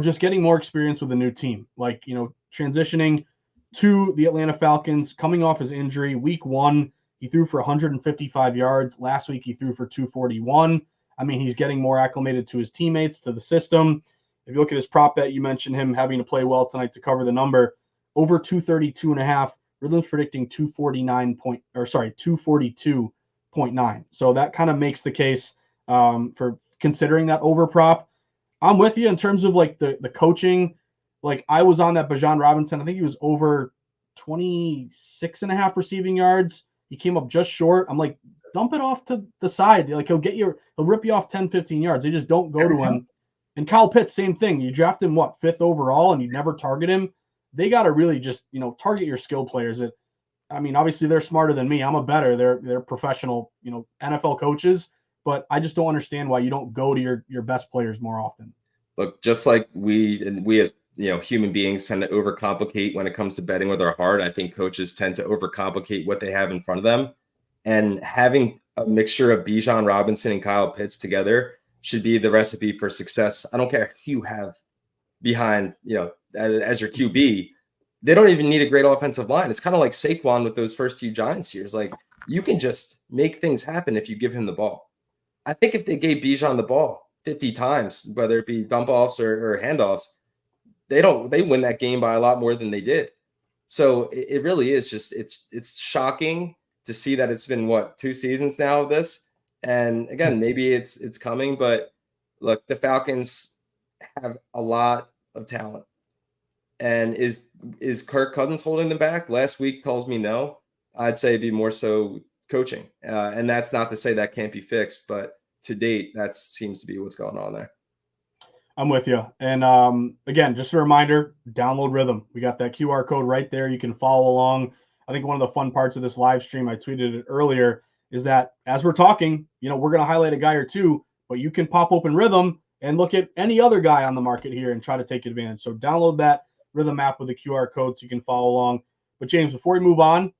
just getting more experience with a new team. Like transitioning to the Atlanta Falcons, coming off his injury, week 1. He threw for 155 yards. Last week, he threw for 241. I mean, he's getting more acclimated to his teammates, to the system. If you look at his prop bet, you mentioned him having to play well tonight to cover the number. Over 232.5. Rhythm's predicting 242.9. So that kind of makes the case for considering that over prop. I'm with you in terms of like the coaching. Like I was on that Bijan Robinson. I think he was over 26.5 receiving yards. He came up just short. I'm like, dump it off to the side. Like he'll rip you off 10, 15 yards. They just don't go Every to time. him. And Kyle Pitts, same thing. You draft him, what, 5th overall, and you never target him. They got to really just, target your skill players. I mean, obviously they're smarter than me. I'm a better. They're professional, NFL coaches, but I just don't understand why you don't go to your best players more often. Look, just like we as human beings tend to overcomplicate when it comes to betting with our heart, I think coaches tend to overcomplicate what they have in front of them. And having a mixture of Bijan Robinson and Kyle Pitts together should be the recipe for success. I don't care who you have behind, as your QB. They don't even need a great offensive line. It's kind of like Saquon with those first few Giants years. Like you can just make things happen if you give him the ball. I think if they gave Bijan the ball 50 times, whether it be dump offs or handoffs, they win that game by a lot more than they did. So it really is just it's shocking to see that it's been 2 seasons now of this. And again, maybe it's coming, but look, the Falcons have a lot of talent. And is Kirk Cousins holding them back? Last week tells me no. I'd say it'd be more so coaching. And that's not to say that can't be fixed, but to date, that seems to be what's going on there. I'm with you. And again, just a reminder, download Rithmm. We got that QR code right there. You can follow along. I think one of the fun parts of this live stream, I tweeted it earlier, is that as we're talking, we're going to highlight a guy or two, but you can pop open Rithmm and look at any other guy on the market here and try to take advantage. So download that Rithmm app with the QR code so you can follow along. But James, before we move on,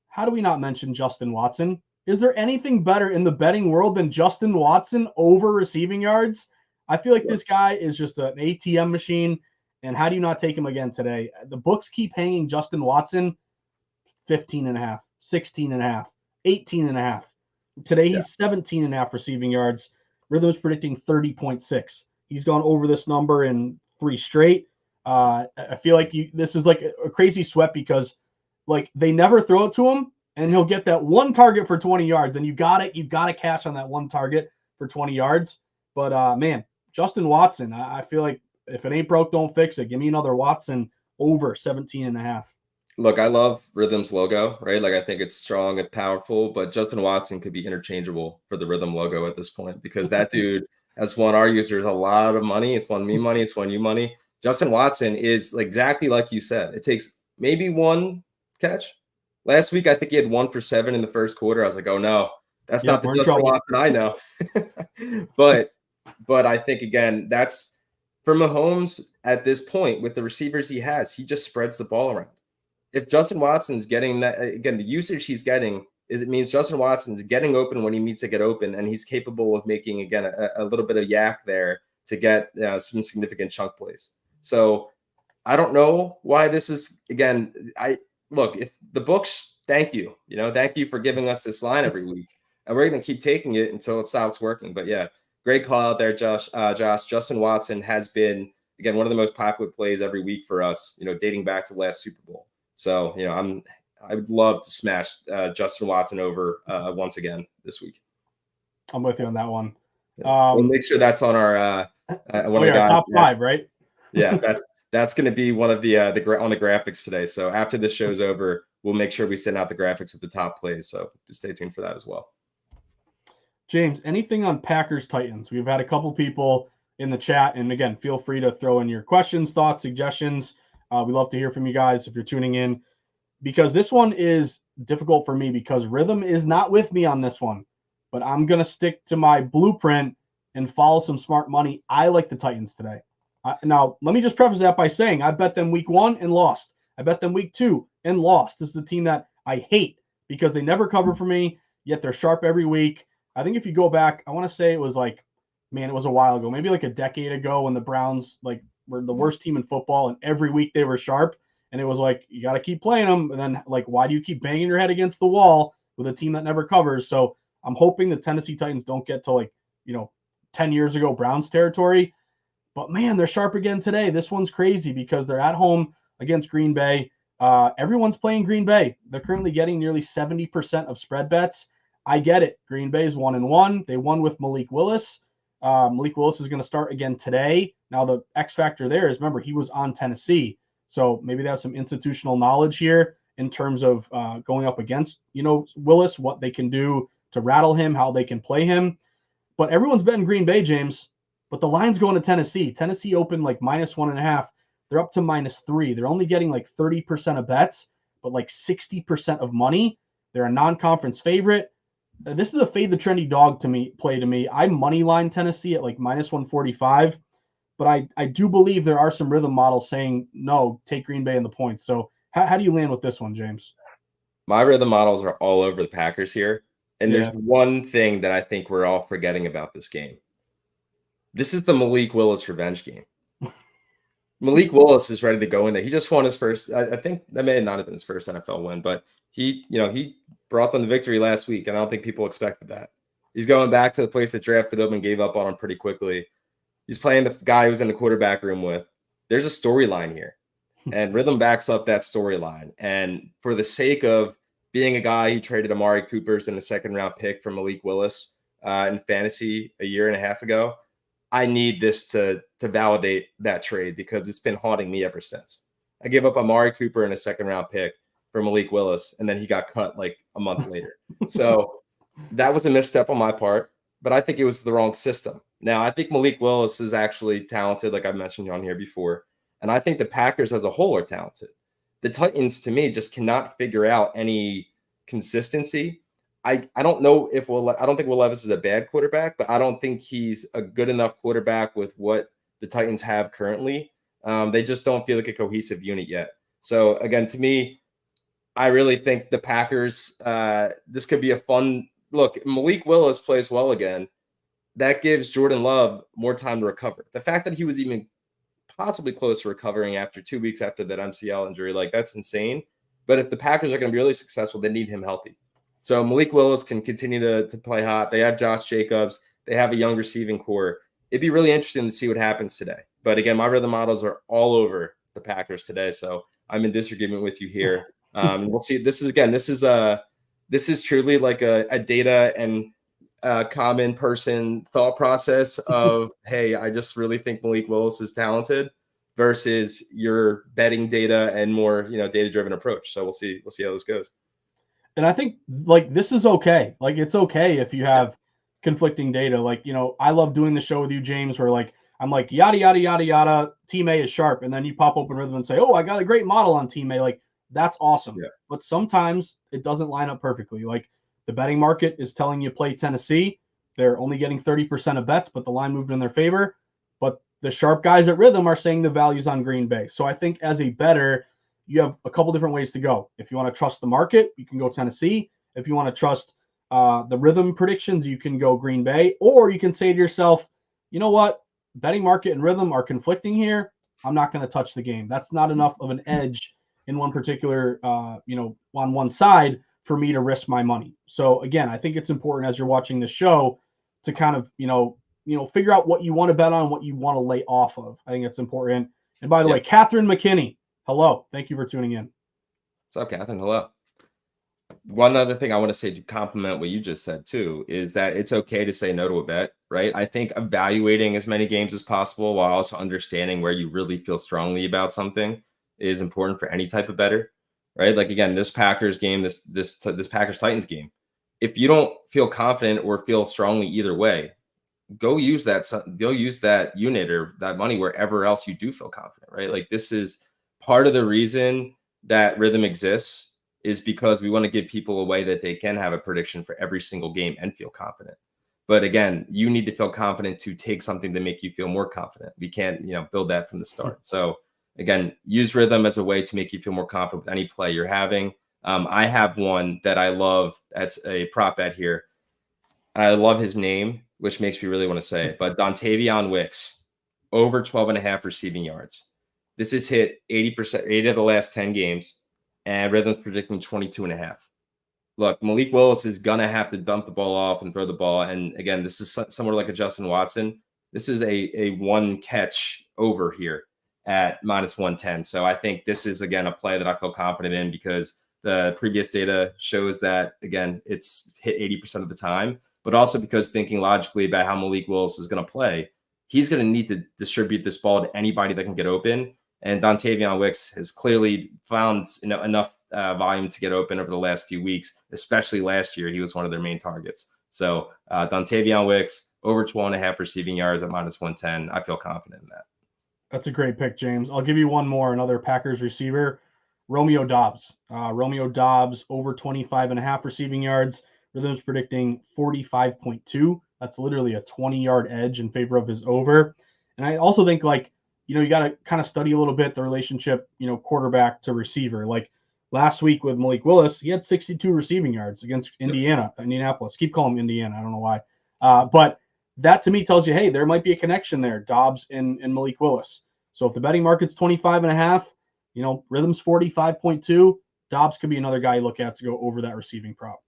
how do we not mention Justin Watson? Is there anything better in the betting world than Justin Watson over receiving yards? I feel like this guy is just an ATM machine. And how do you not take him again today? The books keep hanging Justin Watson 15.5, 16.5, 18.5. Today he's 17.5 receiving yards. Rhythm is predicting 30.6. He's gone over this number in 3 straight. I feel like this is like a crazy sweat because like they never throw it to him and he'll get that one target for 20 yards. And you got to cash on that one target for 20 yards. But man, Justin Watson, I feel like if it ain't broke, don't fix it. Give me another Watson over 17.5. Look, I love Rhythm's logo, right? Like I think it's strong, it's powerful, but Justin Watson could be interchangeable for the Rhythm logo at this point because that dude has won our users a lot of money. It's won me money. It's won you money. Justin Watson is exactly like you said. It takes maybe one catch. Last week, I think he had 1 for 7 in the first quarter. I was like, oh no, that's not the Justin Watson I know. But I think again, that's for Mahomes at this point with the receivers he has, he just spreads the ball around. If Justin Watson's getting that, again, the usage he's getting it means Justin Watson's getting open when he needs to get open, and he's capable of making, again, a little bit of yak there to get some significant chunk plays. So I don't know why this is, again, if the books, thank you, thank you for giving us this line every week, and we're going to keep taking it until it stops working. But yeah, great call out there, Josh. Justin Watson has been, again, one of the most popular plays every week for us, dating back to last Super Bowl. So, I would love to smash Justin Watson over once again this week. I'm with you on that one. We'll make sure that's on our top 5, right? Yeah, that's going to be one of the on the graphics today. So after this show's over, we'll make sure we send out the graphics with the top plays. So just stay tuned for that as well. James, anything on Packers Titans? We've had a couple people in the chat, and again, feel free to throw in your questions, thoughts, suggestions. We love to hear from you guys if you're tuning in, because this one is difficult for me because Rhythm is not with me on this one, but I'm going to stick to my blueprint and follow some smart money. I like the Titans today. Now, let me just preface that by saying I bet them week 1 and lost. I bet them week 2 and lost. This is the team that I hate because they never cover for me, yet they're sharp every week. I think if you go back, I want to say it was it was a while ago, maybe like a decade ago when the Browns were the worst team in football and every week they were sharp. And it was like, you got to keep playing them. And then why do you keep banging your head against the wall with a team that never covers? So I'm hoping the Tennessee Titans don't get to 10 years ago Browns territory. But man, they're sharp again today. This one's crazy because they're at home against Green Bay. Everyone's playing Green Bay. They're currently getting nearly 70% of spread bets. I get it. Green Bay's 1-1. They won with Malik Willis. Malik Willis is going to start again today. Now, the X factor there is, remember, he was on Tennessee. So maybe that's some institutional knowledge here in terms of going up against, Willis, what they can do to rattle him, how they can play him. But everyone's betting Green Bay, James. But the line's going to Tennessee. Tennessee opened like -1.5. They're up to -3. They're only getting like 30% of bets, but like 60% of money. They're a non-conference favorite. This is a fade the trendy dog play to me. I money line Tennessee at like -145, but I do believe there are some Rithmm models saying no, take Green Bay in the points. So how do you land with this one, James? My Rithmm models are all over the Packers here. And there's Yeah. one thing that I think we're all forgetting about this game. This is the Malik Willis revenge game. Malik Willis is ready to go in there. He just won his first, I think that may not have been his first NFL win, but he brought them the victory last week, and I don't think people expected that. He's going back to the place that drafted him and gave up on him pretty quickly. He's playing the guy who's in the quarterback room with. There's a storyline here, and Rithmm backs up that storyline. And for the sake of being a guy who traded Amari Cooper's in the second-round pick for Malik Willis in fantasy a year and a half ago, I need this to validate that trade because it's been haunting me ever since. I gave up Amari Cooper in a second-round pick for Malik Willis, and then he got cut like a month later. So that was a misstep on my part, but I think it was the wrong system. Now, I think Malik Willis is actually talented, like I mentioned on here before, and I think the Packers as a whole are talented. The Titans, to me, just cannot figure out any consistency. I don't know if I don't think Will Levis is a bad quarterback, but I don't think he's a good enough quarterback with what the Titans have currently. They just don't feel like a cohesive unit yet. So again, to me, I really think the Packers, this could be a fun look. Malik Willis plays well again. That gives Jordan Love more time to recover. The fact that he was even possibly close to recovering after 2 weeks after that MCL injury, like that's insane. But if the Packers are going to be really successful, they need him healthy. So Malik Willis can continue to play hot. They have Josh Jacobs. They have a young receiving core. It'd be really interesting to see what happens today. But again, my Rithmm models are all over the Packers today. So I'm in disagreement with you here. We'll see. This is truly like a data and common person thought process of, hey, I just really think Malik Willis is talented versus your betting data and more, data-driven approach. So we'll see how this goes. And I think like this is okay. Like it's okay if you have conflicting data. Like, I love doing the show with you, James, where like I'm like yada yada yada yada, team A is sharp, and then you pop open Rithmm and say, oh, I got a great model on team A. Like that's awesome. Yeah. But sometimes it doesn't line up perfectly. Like the betting market is telling you play Tennessee. They're only getting 30% of bets, but the line moved in their favor. But the sharp guys at Rithmm are saying the value's on Green Bay. So I think as a bettor, you have a couple different ways to go. If you want to trust the market, you can go Tennessee. If you want to trust the Rithmm predictions, you can go Green Bay. Or you can say to yourself, you know what? Betting market and Rithmm are conflicting here. I'm not going to touch the game. That's not enough of an edge in one particular, on one side for me to risk my money. So again, I think it's important as you're watching the show to kind of, figure out what you want to bet on, what you want to lay off of. I think it's important. And by the way, Catherine McKinney, hello. Thank you for tuning in. What's up, Catherine? Hello. One other thing I want to say to complement what you just said too is that it's okay to say no to a bet, right? I think evaluating as many games as possible while also understanding where you really feel strongly about something is important for any type of bettor, right? Like again, this Packers game, this Packers Titans game, if you don't feel confident or feel strongly either way, go use that unit or that money wherever else you do feel confident, right? Like this is part of the reason that Rithmm exists is because we want to give people a way that they can have a prediction for every single game and feel confident. But again, you need to feel confident to take something to make you feel more confident. We can't, build that from the start. So again, use Rithmm as a way to make you feel more confident with any play you're having. I have one that I love. That's a prop bet here. I love his name, which makes me really want to say it. But Dontavion Wicks, over 12.5 receiving yards. This has hit 80%, 8 of the last 10 games, and Rithmm's predicting 22.5. Look, Malik Willis is going to have to dump the ball off and throw the ball. And again, this is somewhere like a Justin Watson. This is a one catch over here at -110. So I think this is, again, a play that I feel confident in because the previous data shows that, again, it's hit 80% of the time, but also because thinking logically about how Malik Willis is going to play, he's going to need to distribute this ball to anybody that can get open. And Dontavion Wicks has clearly found enough volume to get open over the last few weeks, especially last year. He was one of their main targets. So Dontavion Wicks, over 12.5 receiving yards at -110. I feel confident in that. That's a great pick, James. I'll give you one more, another Packers receiver, Romeo Doubs. Romeo Doubs, over 25.5 receiving yards. Rhythm's predicting 45.2. That's literally a 20-yard edge in favor of his over. And I also think, like, you got to kind of study a little bit the relationship, quarterback to receiver. Like last week with Malik Willis, he had 62 receiving yards against Indianapolis. Keep calling him Indiana. I don't know why. But that to me tells you, hey, there might be a connection there, Doubs and Malik Willis. So if the betting market's 25.5, Rhythm's 45.2, Doubs could be another guy you look at to go over that receiving prop.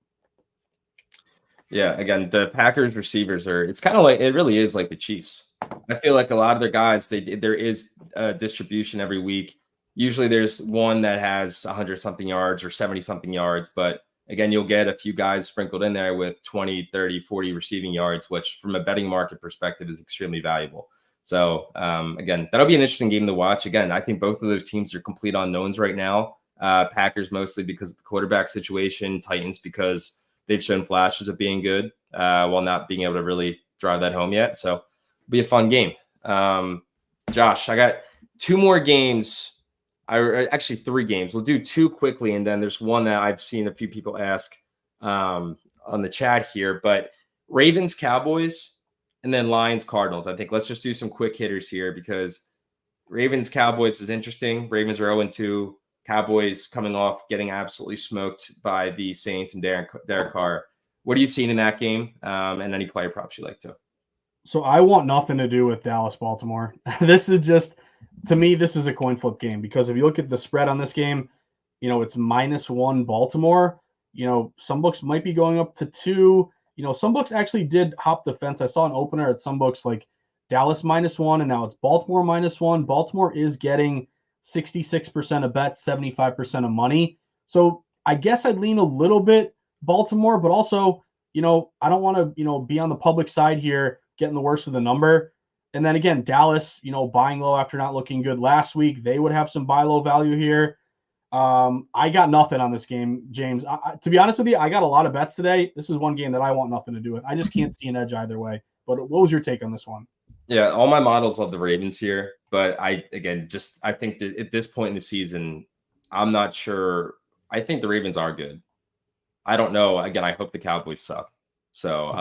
Yeah, again, the Packers receivers it's kind of like, it really is like the Chiefs. I feel like a lot of their guys, there is a distribution every week. Usually there's one that has 100-something yards or 70-something yards, but again, you'll get a few guys sprinkled in there with 20, 30, 40 receiving yards, which from a betting market perspective is extremely valuable. So again, that'll be an interesting game to watch. Again, I think both of those teams are complete unknowns right now. Packers mostly because of the quarterback situation, Titans because they've shown flashes of being good while not being able to really drive that home yet. So it'll be a fun game. Josh, I got two more games. Actually 3 games. We'll do 2 quickly, and then there's one that I've seen a few people ask on the chat here. But Ravens, Cowboys, and then Lions, Cardinals. I think let's just do some quick hitters here because Ravens, Cowboys is interesting. Ravens are 0-2. Cowboys coming off getting absolutely smoked by the Saints and Derek Carr. What are you seeing in that game? And any player props you like to? So I want nothing to do with Dallas, Baltimore. This is just, to me, this is a coin flip game because if you look at the spread on this game, it's -1 Baltimore. Some books might be going up to 2. Some books actually did hop the fence. I saw an opener at some books like Dallas -1, and now it's Baltimore -1. Baltimore is getting 66% of bets, 75% of money. So I guess I'd lean a little bit Baltimore, but also, I don't want to, be on the public side here, getting the worst of the number. And then again, Dallas, buying low after not looking good last week. They would have some buy low value here. I got nothing on this game, James. To be honest with you, I got a lot of bets today. This is one game that I want nothing to do with. I just can't see an edge either way. But what was your take on this one? Yeah, all my models love the Ravens here, but I think that at this point in the season, I'm not sure. I think the Ravens are good. I don't know. Again, I hope the Cowboys suck. So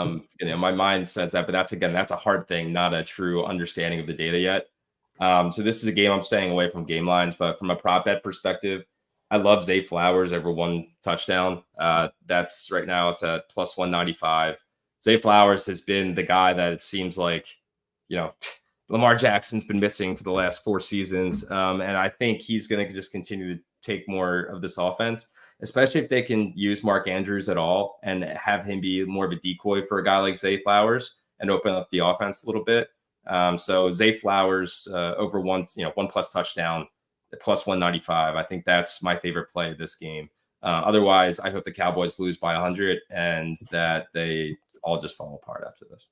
my mind says that, but that's a hard thing, not a true understanding of the data yet. So this is a game I'm staying away from game lines, but from a prop bet perspective, I love Zay Flowers over 1 touchdown. That's right now it's at +195. Zay Flowers has been the guy that it seems like, Lamar Jackson's been missing for the last 4 seasons. And I think he's going to just continue to take more of this offense, especially if they can use Mark Andrews at all and have him be more of a decoy for a guy like Zay Flowers and open up the offense a little bit. So Zay Flowers over 1+ touchdown at +195. I think that's my favorite play of this game. Otherwise, I hope the Cowboys lose by 100 and that they all just fall apart after this.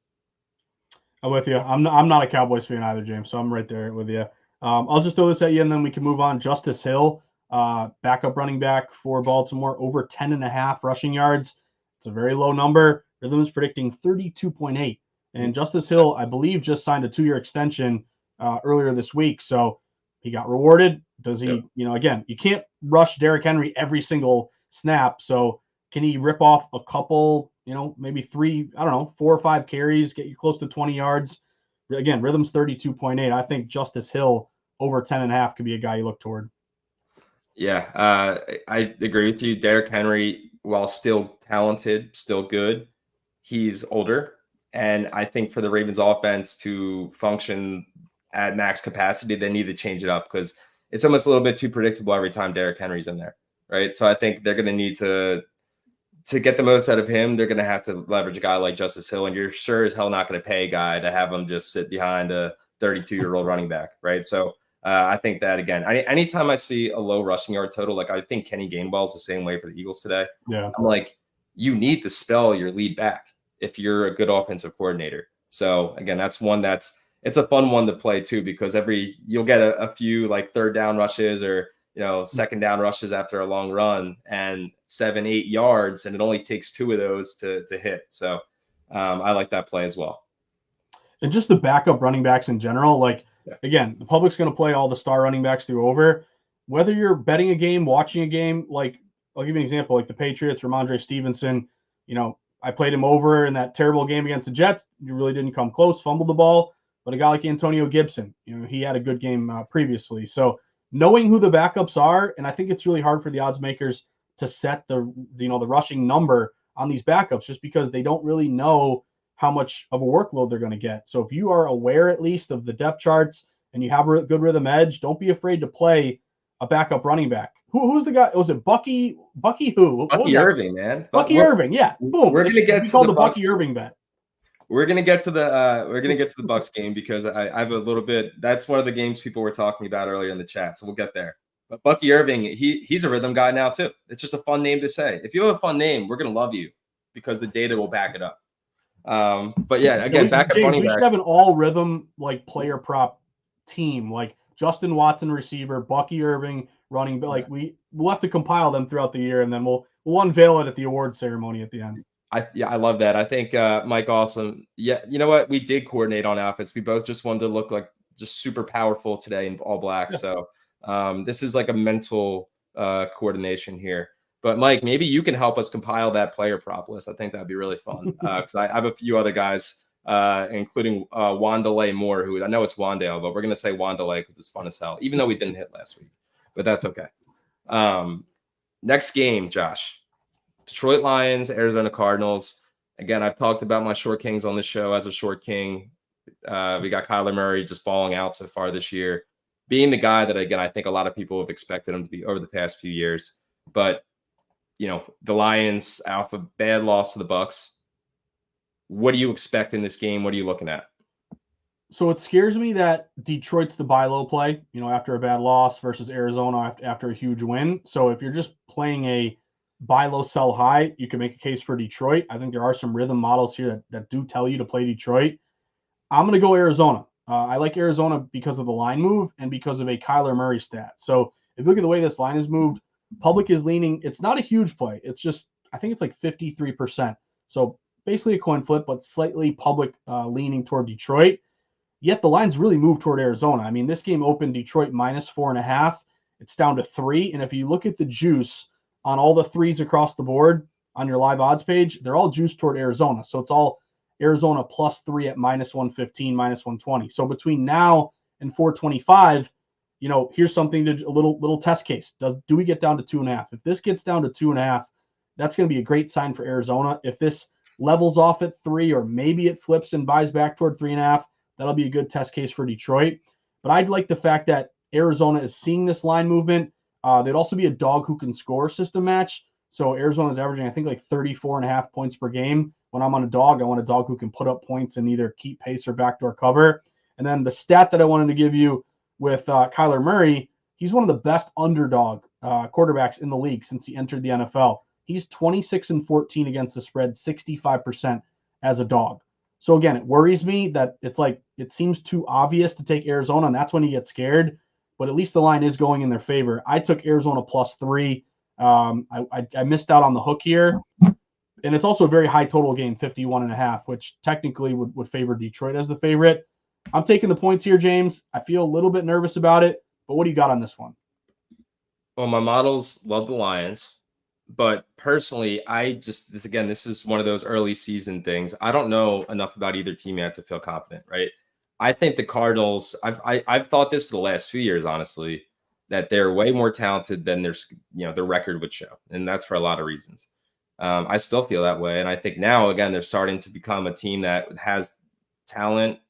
I'm with you. I'm not a Cowboys fan either, James, so I'm right there with you. I'll just throw this at you, and then we can move on. Justice Hill, backup running back for Baltimore, over 10.5 rushing yards. It's a very low number. Rhythm is predicting 32.8. And Justice Hill, I believe, just signed a 2-year extension earlier this week. So he got rewarded. Does he, Yep. Again, you can't rush Derrick Henry every single snap. So can he rip off a couple, maybe 3, 4 or 5 carries, get you close to 20 yards? Again, Rhythm's 32.8. I think Justice Hill over 10.5 could be a guy you look toward. Yeah, I agree with you. Derrick Henry, while still talented, still good, he's older. And I think for the Ravens offense to function at max capacity, they need to change it up because it's almost a little bit too predictable every time Derrick Henry's in there, right? So I think they're going to need to get the most out of him. They're going to have to leverage a guy like Justice Hill, and you're sure as hell not going to pay a guy to have him just sit behind a 32-year-old running back, right? So I think that, again, anytime I see a low rushing yard total, like I think Kenny Gainwell's the same way for the Eagles today. Yeah. I'm like, you need to spell your lead back if you're a good offensive coordinator. So again, that's one it's a fun one to play too, because you'll get a few like third down rushes or, second down rushes after a long run and 7-8 yards, and it only takes 2 of those to hit. So I like that play as well. And just the backup running backs in general, like, again, the public's going to play all the star running backs through over. Whether you're betting a game, watching a game, like, I'll give you an example, like the Patriots, Ramondre Stevenson, I played him over in that terrible game against the Jets. He really didn't come close, fumbled the ball. But a guy like Antonio Gibson, he had a good game previously. So knowing who the backups are, and I think it's really hard for the odds makers to set the rushing number on these backups, just because they don't really know how much of a workload they're going to get. So if you are aware at least of the depth charts and you have a good rhythm edge, don't be afraid to play a backup running back. Who's the guy? Was it Bucky? Bucky who? Bucky Irving, man. Bucky Irving, yeah. Boom. We're going to get to the Bucky Irving bet. We're gonna get to the Bucks game, because I have a little bit. That's one of the games people were talking about earlier in the chat, so we'll get there. But Bucky Irving, he's a rhythm guy now too. It's just a fun name to say. If you have a fun name, we're gonna love you because the data will back it up. But yeah, again, backup running backs. We should have an all rhythm like player prop team, like Justin Watson receiver, Bucky Irving running. But like we'll have to compile them throughout the year, and then we'll unveil it at the award ceremony at the end. I love that. I think Mike Awesome. Yeah, you know what? We did coordinate on outfits. We both just wanted to look like just super powerful today in all black. Yeah. So this is like a mental coordination here. But Mike, maybe you can help us compile that player prop list. I think that'd be really fun, because I have a few other guys, including Wandelay Moore, who I know it's Wandale, but we're gonna say Wandelay because it's fun as hell, even though we didn't hit last week. But that's okay. Next game, Josh. Detroit Lions, Arizona Cardinals. Again, I've talked about my short kings on the show as a short king. We got Kyler Murray just balling out so far this year, being the guy that, again, I think a lot of people have expected him to be over the past few years. But, the Lions off a bad loss to the Bucks. What do you expect in this game? What are you looking at? So it scares me that Detroit's the buy low play, after a bad loss versus Arizona after a huge win. So if you're just playing a buy low, sell high, you can make a case for Detroit. I think there are some rhythm models here that do tell you to play Detroit. I'm going to go Arizona. I like Arizona because of the line move and because of a Kyler Murray stat. So if you look at the way this line is moved, public is leaning. It's not a huge play. It's just, I think it's like 53%. So basically a coin flip, but slightly public leaning toward Detroit. Yet the line's really moved toward Arizona. I mean, this game opened Detroit -4.5. It's down to 3. And if you look at the juice on all the threes across the board on your live odds page, they're all juiced toward Arizona. So it's all Arizona +3 at -115, -120. So between now and 425, here's something a little test case. Do we get down to 2.5? If this gets down to 2.5, that's going to be a great sign for Arizona. If this levels off at 3, or maybe it flips and buys back toward 3.5, that'll be a good test case for Detroit. But I'd like the fact that Arizona is seeing this line movement. They'd also be a dog who can score system match. So Arizona's averaging, I think, like 34.5 points per game. When I'm on a dog, I want a dog who can put up points and either keep pace or backdoor cover. And then the stat that I wanted to give you with Kyler Murray, he's one of the best underdog quarterbacks in the league since he entered the NFL. He's 26-14 against the spread, 65% as a dog. So again, it worries me that it seems too obvious to take Arizona, and that's when you get scared. But at least the line is going in their favor. I took Arizona +3. I missed out on the hook here. And it's also a very high total game, 51.5, which technically would favor Detroit as the favorite. I'm taking the points here, James. I feel a little bit nervous about it, but what do you got on this one? Well, my models love the Lions, but personally, this is one of those early season things. I don't know enough about either team yet to feel confident, right? I think the Cardinals, I've thought this for the last few years, honestly, that they're way more talented than their record would show. And that's for a lot of reasons. I still feel that way. And I think now, again, they're starting to become a team that has talent,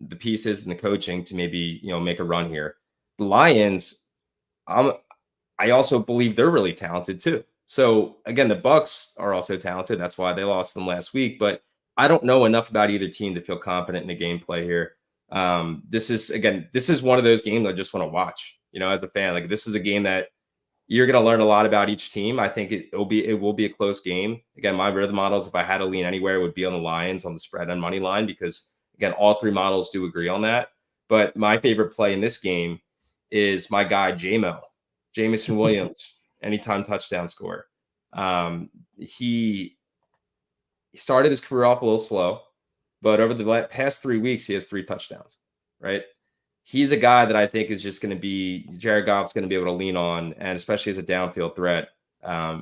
the pieces and the coaching to maybe, make a run here. The Lions, I also believe they're really talented too. So again, the Bucks are also talented. That's why they lost them last week. But I don't know enough about either team to feel confident in the gameplay here. This is one of those games I just want to watch, as a fan. Like, this is a game that you're going to learn a lot about each team. I think it will be a close game. Again, my Rithmm models, if I had to lean anywhere, would be on the Lions on the spread and money line, because again, all three models do agree on that. But my favorite play in this game is my guy Jamison Williams, anytime touchdown score. He started his career off a little slow, but over the past 3 weeks, he has 3 touchdowns, right? He's a guy that I think is just going to be, Jared Goff's going to be able to lean on, and especially as a downfield threat,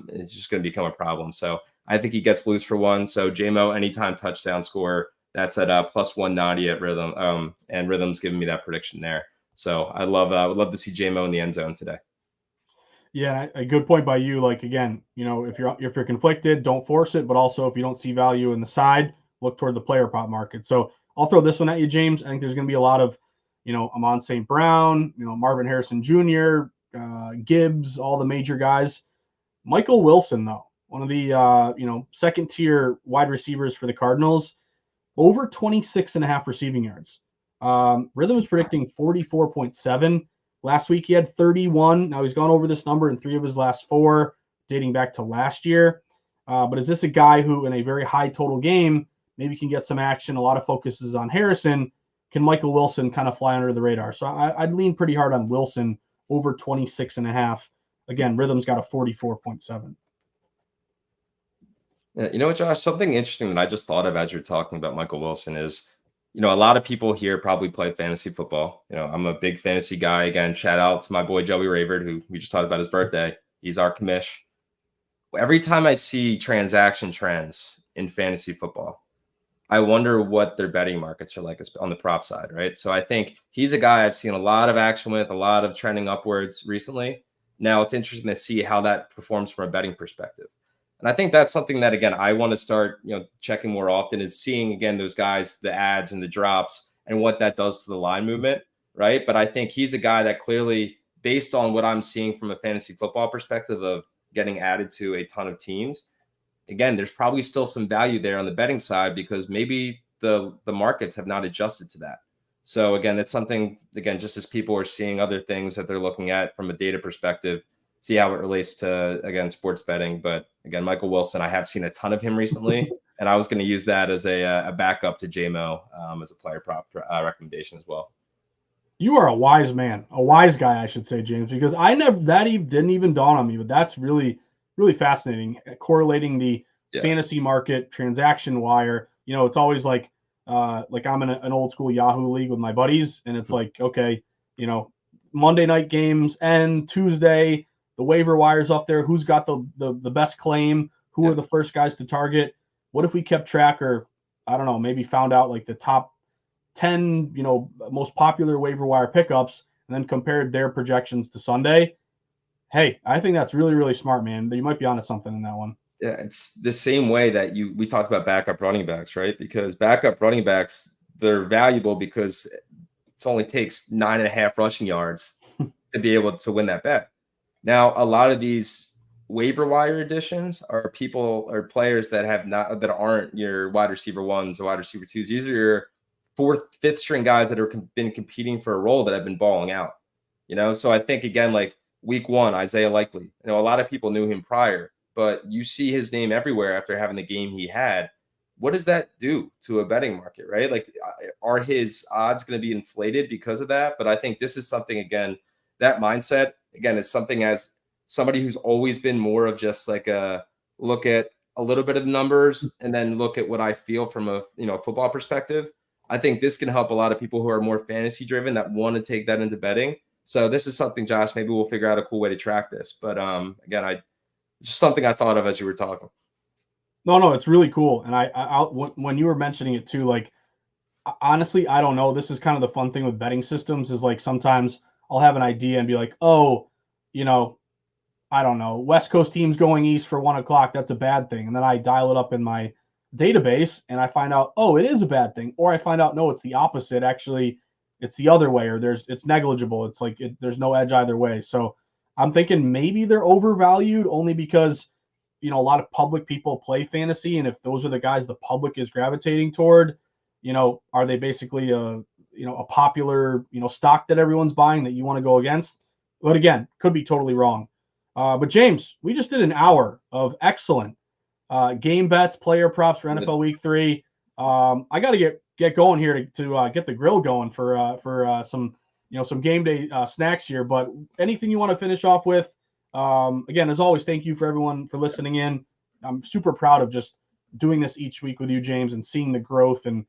it's just going to become a problem. So I think he gets loose for one. So JMO, anytime touchdown score, that's at plus 190 at Rithmm, and Rithmm's giving me that prediction there. So I would love to see JMO in the end zone today. Yeah, a good point by you. Like, again, if you're conflicted, don't force it. But also, if you don't see value in the side, look toward the player prop market. So I'll throw this one at you, James. I think there's going to be a lot of, Amon St. Brown, Marvin Harrison Jr., Gibbs, all the major guys. Michael Wilson, though, one of the second tier wide receivers for the Cardinals, over 26.5 receiving yards. Rhythm is predicting 44.7. Last week he had 31. Now he's gone over this number in 3 of his last 4, dating back to last year. But is this a guy who, in a very high total game, maybe can get some action? A lot of focus is on Harrison. Can Michael Wilson kind of fly under the radar? So I'd lean pretty hard on Wilson over 26.5. Again, Rhythm's got a 44.7. You know what, Josh? Something interesting that I just thought of as you're talking about Michael Wilson is, a lot of people here probably play fantasy football. I'm a big fantasy guy. Again, shout out to my boy Joey Rayford, who we just talked about his birthday. He's our commish. Every time I see transaction trends in fantasy football, I wonder what their betting markets are like on the prop side, right? So I think he's a guy I've seen a lot of action with, a lot of trending upwards recently. Now it's interesting to see how that performs from a betting perspective. And I think that's something that, again, I want to start, checking more often, is seeing, again, those guys, the ads and the drops, and what that does to the line movement, right? But I think he's a guy that clearly, based on what I'm seeing from a fantasy football perspective of getting added to a ton of teams, again, there's probably still some value there on the betting side, because maybe the markets have not adjusted to that. So again, that's something, again, just as people are seeing other things that they're looking at from a data perspective, see how it relates to, again, sports betting. But again, Michael Wilson, I have seen a ton of him recently, and I was going to use that as a backup to JMO as a player prop recommendation as well. You are a wise man, a wise guy, I should say, James, because didn't even dawn on me, but that's really, really fascinating. Correlating the fantasy market transaction wire. It's always like I'm in an old school Yahoo league with my buddies, and it's like, okay, Monday night games and Tuesday, the waiver wire's up there. Who's got the best claim? Who are the first guys to target? What if we kept track, or I don't know, maybe found out like the top 10, most popular waiver wire pickups, and then compared their projections to Sunday? Hey, I think that's really, really smart, man. You might be onto something in that one. Yeah, it's the same way that we talked about backup running backs, right? Because backup running backs, they're valuable because it only takes 9.5 rushing yards to be able to win that bet. Now, a lot of these waiver wire additions are players that aren't your wide receiver 1s or wide receiver 2s. These are your 4th, 5th string guys that have been competing for a role that have been balling out. So I think, again, like week 1, Isaiah Likely, a lot of people knew him prior, but you see his name everywhere after having the game he had. What does that do to a betting market, right? Like, are his odds going to be inflated because of that? But I think this is something, again, that mindset, again, is something, as somebody who's always been more of just like a look at a little bit of the numbers and then look at what I feel from a football perspective. I think this can help a lot of people who are more fantasy driven that want to take that into betting. So this is something, Josh, maybe we'll figure out a cool way to track this. But again, it's just something I thought of as you were talking. No, it's really cool. And when you were mentioning it too, like, honestly, I don't know. This is kind of the fun thing with betting systems, is like sometimes I'll have an idea and be like, oh, I don't know, West Coast teams going east for 1 o'clock, that's a bad thing. And then I dial it up in my database and I find out, oh, it is a bad thing. Or I find out, no, it's the opposite. Actually, it's the other way, or it's negligible. It's like there's no edge either way. So I'm thinking maybe they're overvalued only because, a lot of public people play fantasy. And if those are the guys the public is gravitating toward, are they basically a popular, stock that everyone's buying that you want to go against. But again, could be totally wrong. But James, we just did an hour of excellent game bets, player props for NFL Week 3. I got to get going here to get the grill going for some some game day snacks here. But anything you want to finish off with? Again, as always, thank you for everyone for listening in. I'm super proud of just doing this each week with you, James, and seeing the growth and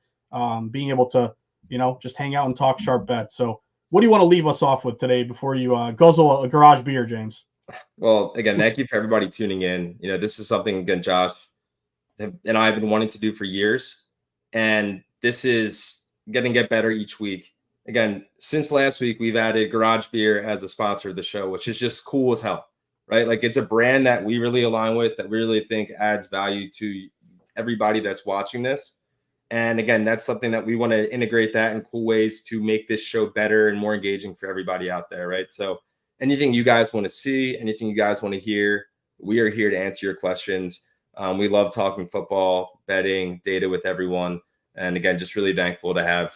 being able to just hang out and talk sharp bets. So, what do you want to leave us off with today before you guzzle a garage beer, James? Well, again, thank you for everybody tuning in. This is something, again, Josh and I have been wanting to do for years, and this is going to get better each week. Again, since last week, we've added Garage Beer as a sponsor of the show, which is just cool as hell, right? Like, it's a brand that we really align with, that we really think adds value to everybody that's watching this. And again, that's something that we want to integrate that in cool ways to make this show better and more engaging for everybody out there, right? So anything you guys want to see, anything you guys want to hear, we are here to answer your questions. We love talking football, betting, data with everyone. And again, just really thankful to have,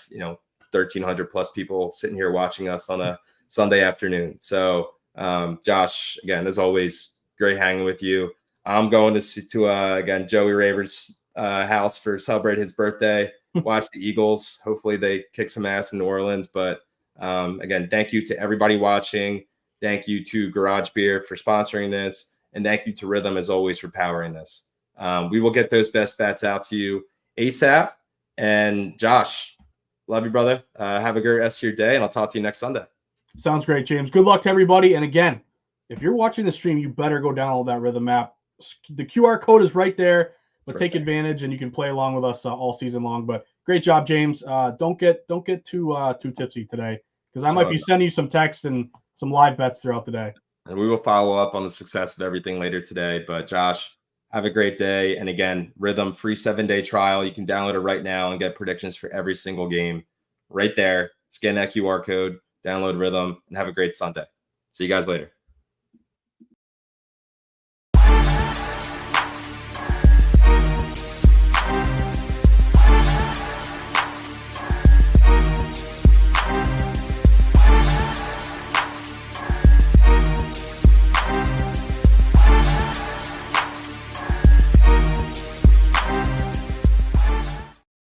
1,300 plus people sitting here watching us on a Sunday afternoon. So, Josh, again, as always, great hanging with you. I'm going to again, Joey Raver's house for celebrate his birthday, watch the Eagles. Hopefully they kick some ass in New Orleans. But again, thank you to everybody watching. Thank you to Garage Beer for sponsoring this. And thank you to Rithmm, as always, for powering this. We will get those best bets out to you ASAP. And Josh, love you, brother. Have a great rest of your day, and I'll talk to you next Sunday. Sounds great, James. Good luck to everybody. And again, if you're watching the stream, you better go download that Rithmm app. The QR code is right there, but take advantage, and you can play along with us all season long. But great job, James. Don't get too tipsy today, because I might be sending you some texts and some live bets throughout the day. And we will follow up on the success of everything later today. But Josh, have a great day. And again, Rithmm free 7-day trial. You can download it right now and get predictions for every single game right there. Scan that QR code, download Rithmm, and have a great Sunday. See you guys later.